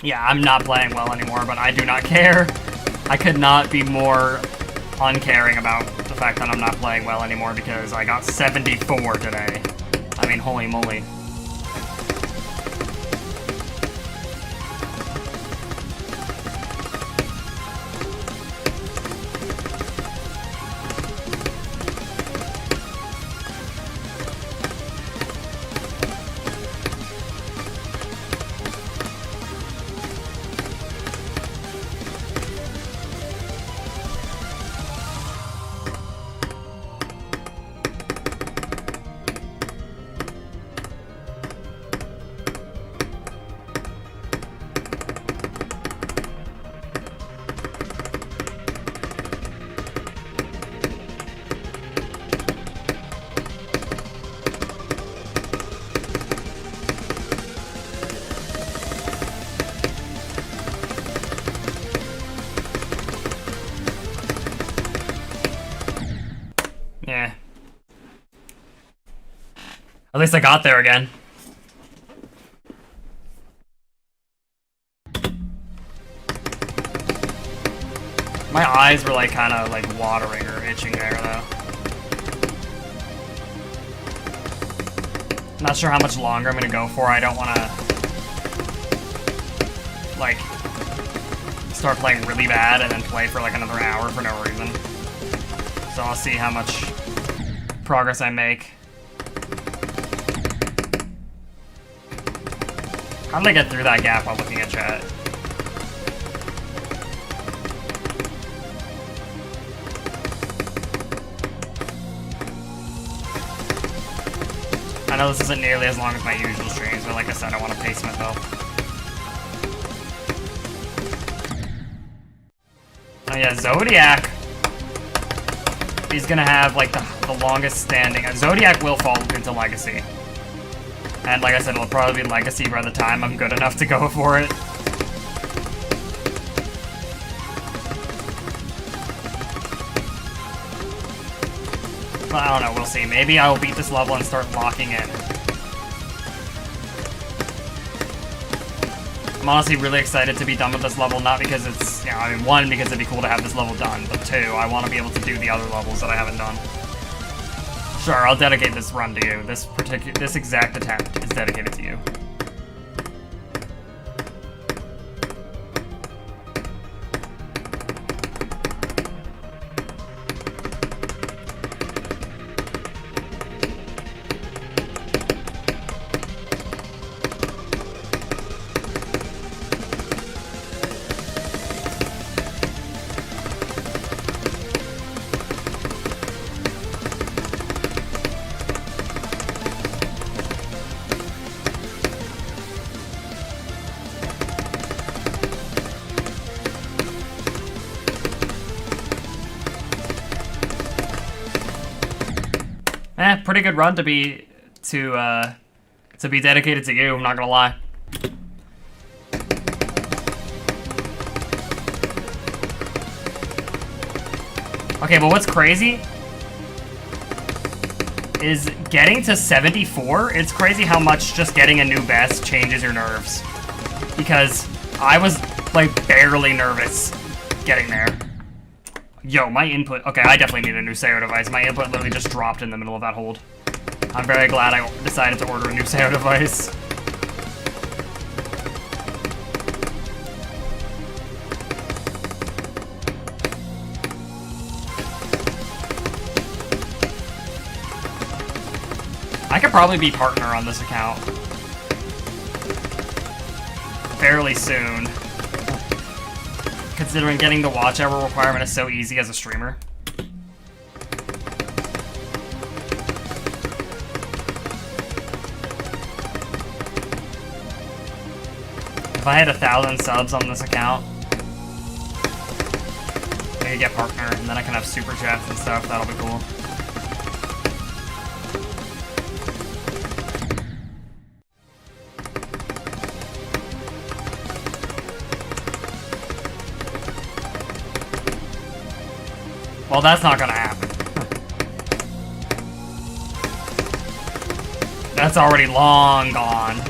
Yeah, I'm not playing well anymore, but I do not care. I could not be more uncaring about the fact that I'm not playing well anymore because I got 74 today. I mean, holy moly. Yeah. At least I got there again. My eyes were like kind of like watering or itching there though. Not sure how much longer I'm gonna go for. I don't wanna, like, start playing really bad and then play for like another hour for no reason. So I'll see how much progress I make. How did I get through that gap while looking at chat? I know this isn't nearly as long as my usual streams, but like I said, I want to pace myself. Oh yeah, Zodiac. He's gonna have like the longest standing. Zodiac will fall into Legacy. And like I said, it'll probably be Legacy by the time I'm good enough to go for it. Well, I don't know, we'll see. Maybe I'll beat this level and start locking in. I'm honestly really excited to be done with this level, not because it's, you know, I mean, one, because it'd be cool to have this level done, but two, I want to be able to do the other levels that I haven't done. Sure, I'll dedicate this run to you. This exact attempt is dedicated to you. Pretty good run to be dedicated to you, I'm not gonna lie. Okay, but what's crazy is getting to 74, it's crazy how much just getting a new best changes your nerves. Because I was, like, barely nervous getting there. Yo, my input... Okay, I definitely need a new SEO device. My input literally just dropped in the middle of that hold. I'm very glad I decided to order a new SEO device. I could probably be partner on this account fairly soon, considering getting the watch hour requirement is so easy as a streamer. If I had 1,000 subs on this account, I could get partner, and then I can have super chats and stuff. That'll be cool. Well, that's not gonna happen. That's already long gone.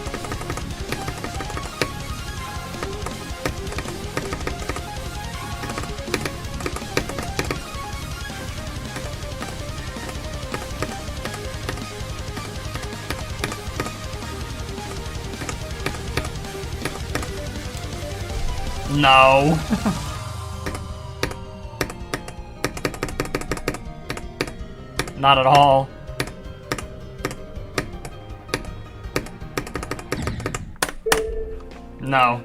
No. Not at all. No.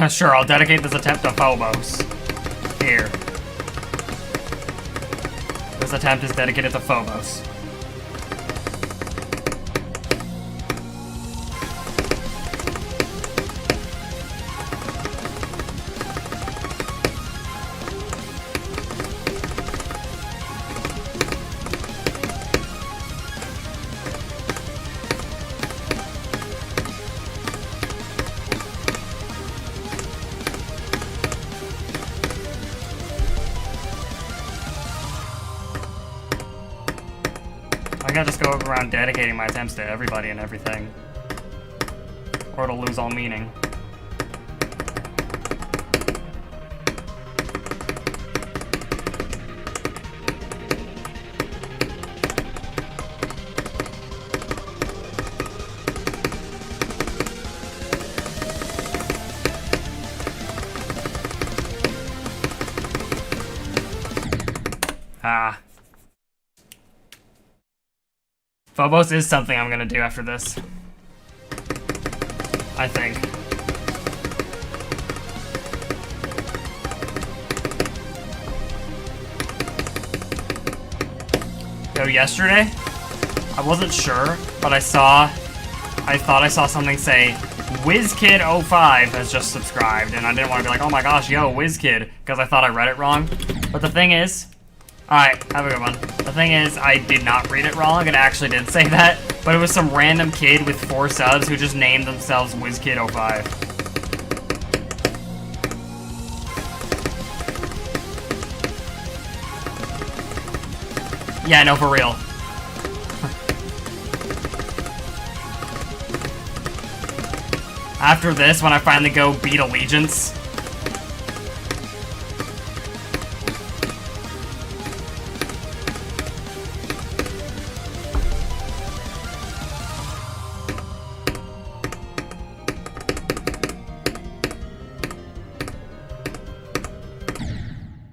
Sure, I'll dedicate this attempt to Phobos. Here. This attempt is dedicated to Phobos. I gotta just go around dedicating my attempts to everybody and everything, or it'll lose all meaning. Ah. Phobos is something I'm gonna do after this. I think. Yo, yesterday, I wasn't sure, but I thought I saw something say, WizKid05 has just subscribed, and I didn't want to be like, oh my gosh, yo, WizKid, because I thought I read it wrong. But the thing is, alright, have a good one. The thing is, I did not read it wrong, it actually did say that, but it was some random kid with 4 subs who just named themselves WizKid05. Yeah, no, for real. After this, when I finally go beat Allegiance.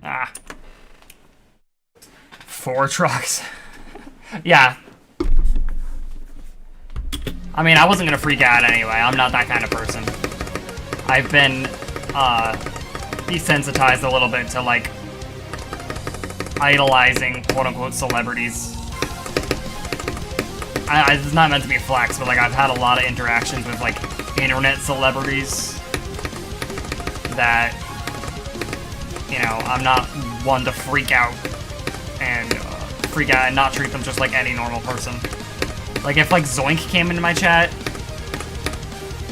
Ah. 4 trucks. Yeah. I mean, I wasn't gonna freak out anyway. I'm not that kind of person. I've been, desensitized a little bit to, like, idolizing, quote-unquote, celebrities. It's not meant to be flex, but, like, I've had a lot of interactions with, like, internet celebrities that, you know, I'm not one to freak out and not treat them just like any normal person. Like, if, like, Zoink came into my chat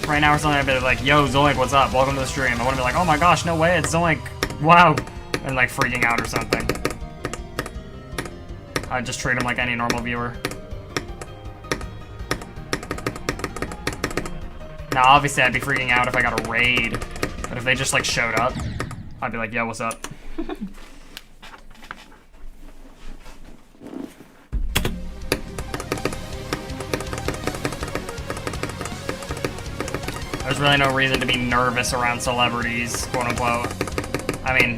right now or something, I'd be like, yo, Zoink, what's up? Welcome to the stream. I wouldn't be like, oh my gosh, no way, it's Zoink. Wow. And, like, freaking out or something. I'd just treat him like any normal viewer. Now, obviously, I'd be freaking out if I got a raid. But if they just, like, showed up, I'd be like, yo, what's up? There's really no reason to be nervous around celebrities, quote-unquote. I mean,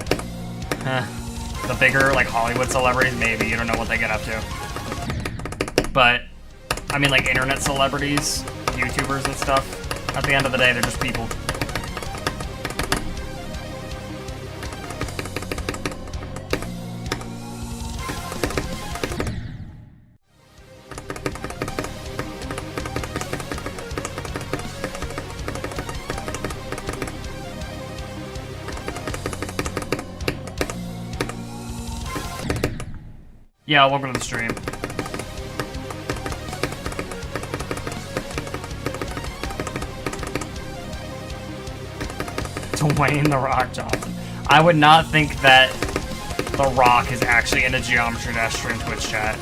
the bigger, like, Hollywood celebrities, maybe. You don't know what they get up to. But, I mean, like, internet celebrities, YouTubers and stuff, at the end of the day, they're just people. Yeah, welcome to the stream. Dwayne The Rock Johnson. I would not think that The Rock is actually in a Geometry Dash stream Twitch chat.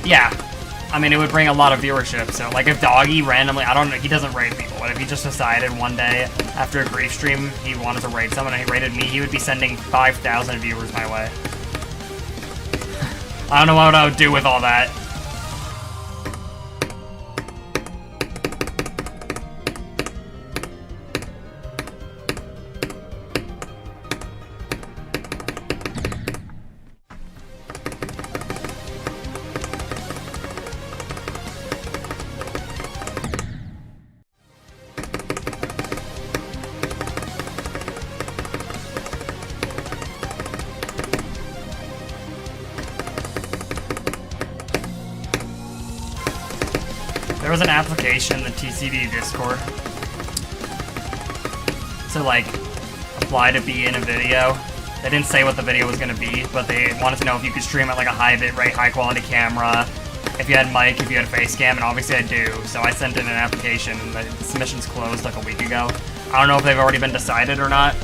Yeah. I mean, it would bring a lot of viewership, so, like, if Doggy randomly, I don't know, he doesn't raid people, but if he just decided one day, after a grief stream, he wanted to raid someone and he raided me, he would be sending 5,000 viewers my way. I don't know what I would do with all that. There was an application in the TCD Discord to, like, apply to be in a video. They didn't say what the video was going to be, but they wanted to know if you could stream at, like, a high bitrate, high quality camera, if you had mic, if you had a face cam, and obviously I do. So I sent in an application, and the submission's closed like a week ago. I don't know if they've already been decided or not.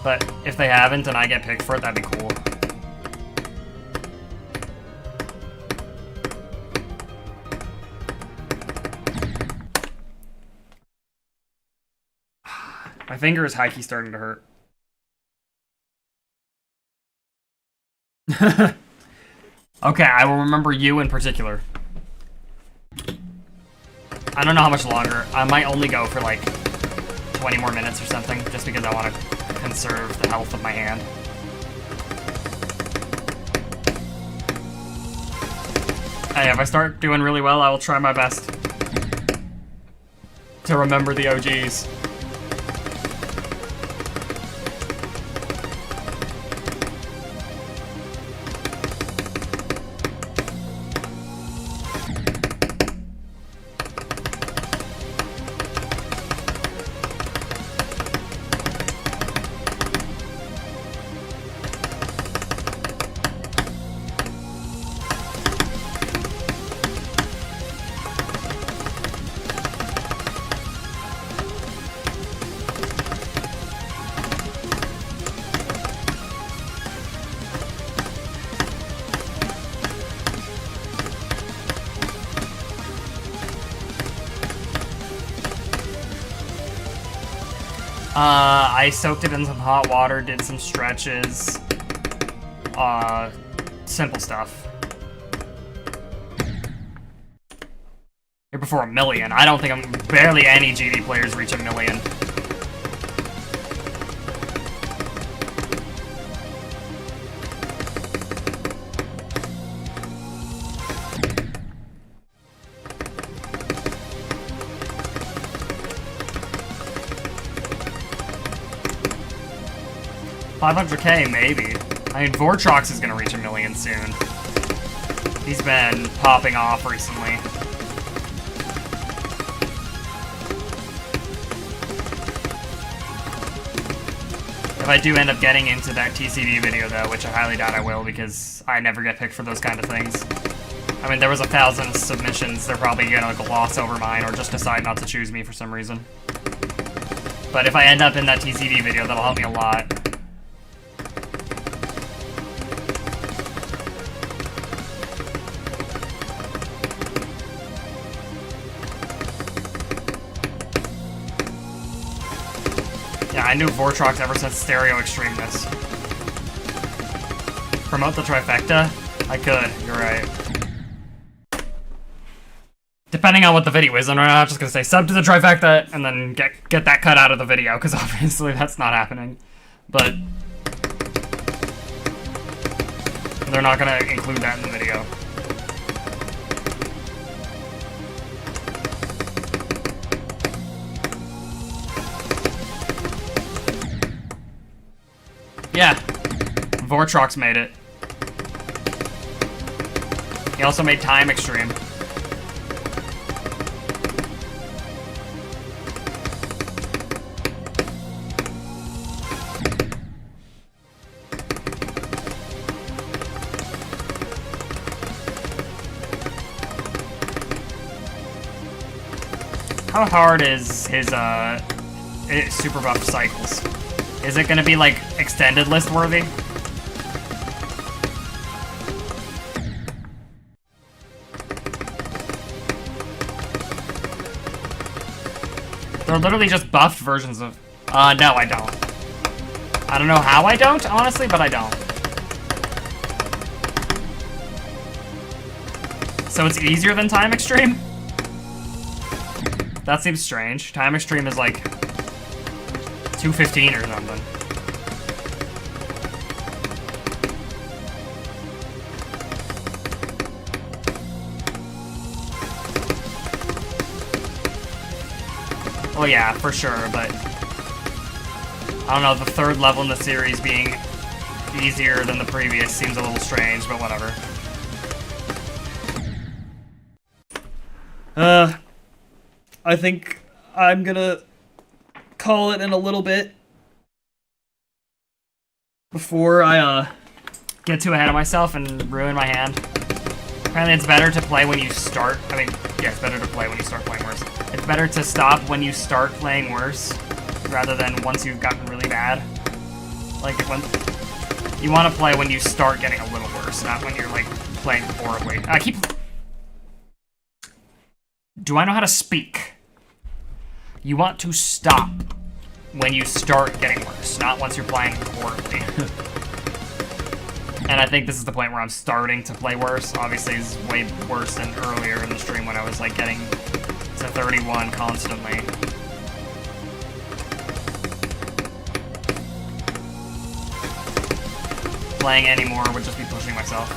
But if they haven't and I get picked for it, that'd be cool. My finger is high-key starting to hurt. Okay, I will remember you in particular. I don't know how much longer. I might only go for like 20 more minutes or something, just because I want to conserve the health of my hand. Hey, if I start doing really well, I will try my best to remember the OGs. I soaked it in some hot water, did some stretches. Simple stuff. You're before 1 million. I don't think barely any GD players reach 1 million. $500K, maybe. I mean, Vortrox is gonna reach 1 million soon. He's been popping off recently. If I do end up getting into that TCD video, though, which I highly doubt I will, because I never get picked for those kind of things. I mean, there was 1,000 submissions. They're probably gonna gloss over mine, or just decide not to choose me for some reason. But if I end up in that TCD video, that'll help me a lot. Yeah, I knew Vortrox ever since Stereo Extremeness. Promote the trifecta? I could, you're right. Depending on what the video is, I'm not just gonna say sub to the trifecta and then get that cut out of the video, because obviously that's not happening. But they're not gonna include that in the video. Yeah, Vortrox made it. He also made Time Extreme. How hard is his super buff cycles? Is it gonna be like extended list worthy? They're literally just buffed versions of... no, I don't. I don't know how I don't, honestly, but I don't. So it's easier than Time Extreme? That seems strange. Time Extreme is like 215 or something. Well, yeah, for sure, but I don't know, the third level in the series being easier than the previous seems a little strange, but whatever. I think I'm gonna call it in a little bit before I get too ahead of myself and ruin my hand. Apparently it's better to play when you start. I mean, yeah, it's better to play when you start playing worse. It's better to stop when you start playing worse rather than once you've gotten really bad. Like, when you want to play when you start getting a little worse, not when you're like playing horribly. Do I know how to speak? You want to stop when you start getting worse, not once you're playing horribly. And I think this is the point where I'm starting to play worse. Obviously, it's way worse than earlier in the stream when I was like getting to 31 constantly. Playing anymore would just be pushing myself.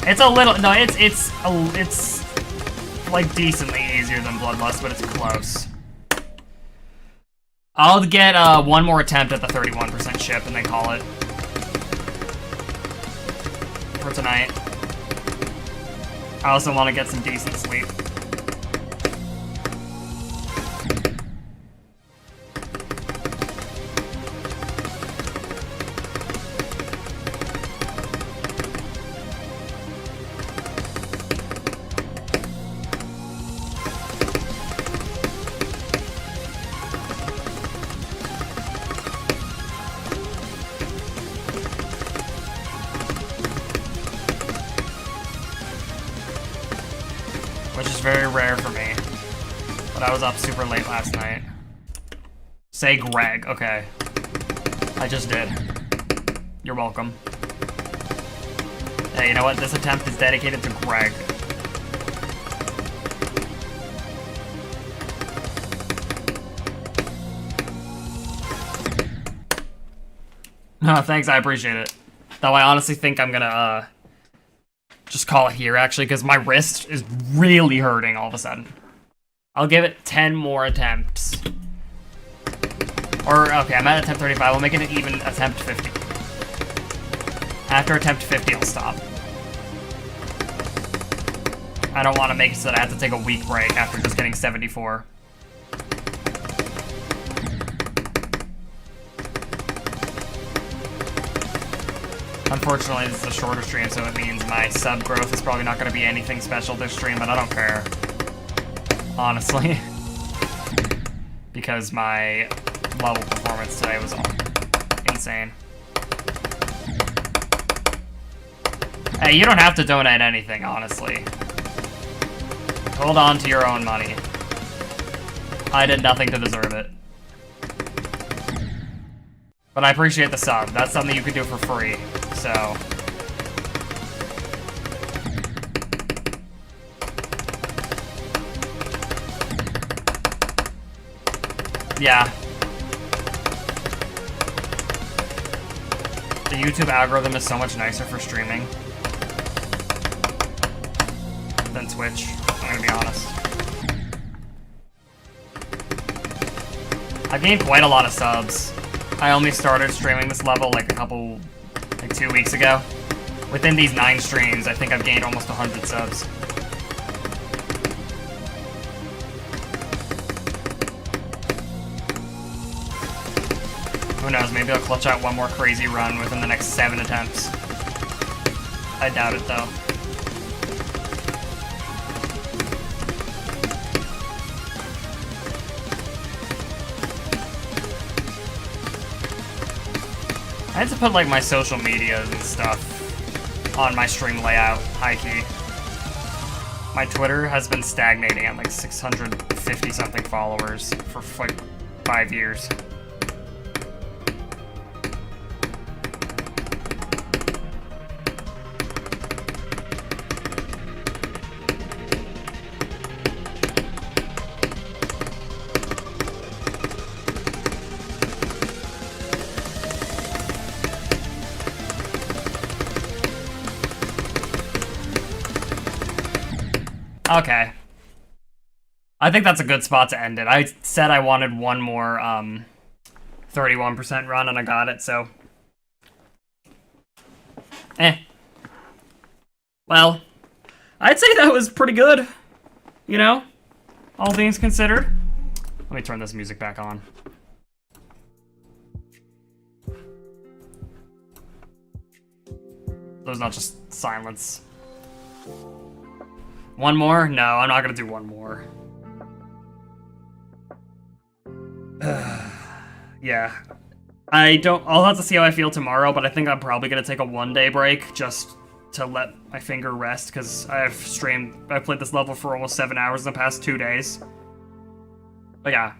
It's a little, no, it's like decently easier than Bloodlust, but it's close. I'll get one more attempt at the 31% ship and then call it for tonight. I also want to get some decent sleep. Which is very rare for me. But I was up super late last night. Say Greg. Okay. I just did. You're welcome. Hey, you know what? This attempt is dedicated to Greg. No, thanks. I appreciate it. Though I honestly think I'm gonna, just call it here, actually, because my wrist is really hurting all of a sudden. I'll give it 10 more attempts. Or, okay, I'm at attempt 35. We'll make it an even attempt 50. After attempt 50, I'll stop. I don't want to make it so that I have to take a week break after just getting 74. Unfortunately, this is a shorter stream, so it means my sub growth is probably not going to be anything special this stream, but I don't care. Honestly. Because my level performance today was insane. Hey, you don't have to donate anything, honestly. Hold on to your own money. I did nothing to deserve it. But I appreciate the sub. That's something you could do for free. So, yeah. The YouTube algorithm is so much nicer for streaming than Twitch, I'm gonna be honest. I've gained quite a lot of subs. I only started streaming this level like 2 weeks ago. Within these 9 streams, I think I've gained almost 100 subs. Who knows, maybe I'll clutch out one more crazy run within the next 7 attempts. I doubt it, though. I had to put, like, my social medias and stuff on my stream layout, high-key. My Twitter has been stagnating at, like, 650-something followers for, like, 5 years. Okay. I think that's a good spot to end it. I said I wanted one more 31% run and I got it, so. Well, I'd say that was pretty good. You know? All things considered. Let me turn this music back on. There's not just silence. One more? No, I'm not gonna do one more. Yeah. I'll have to see how I feel tomorrow, but I think I'm probably gonna take a 1-day break just to let my finger rest, because I've played this level for almost 7 hours in the past 2 days. But yeah.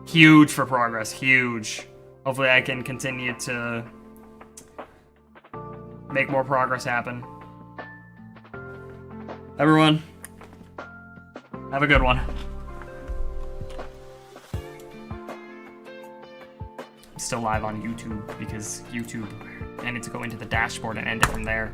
Huge for progress, huge. Hopefully I can continue to make more progress happen. Everyone, have a good one. still live on YouTube because YouTube, I need to go into the dashboard and end it from there.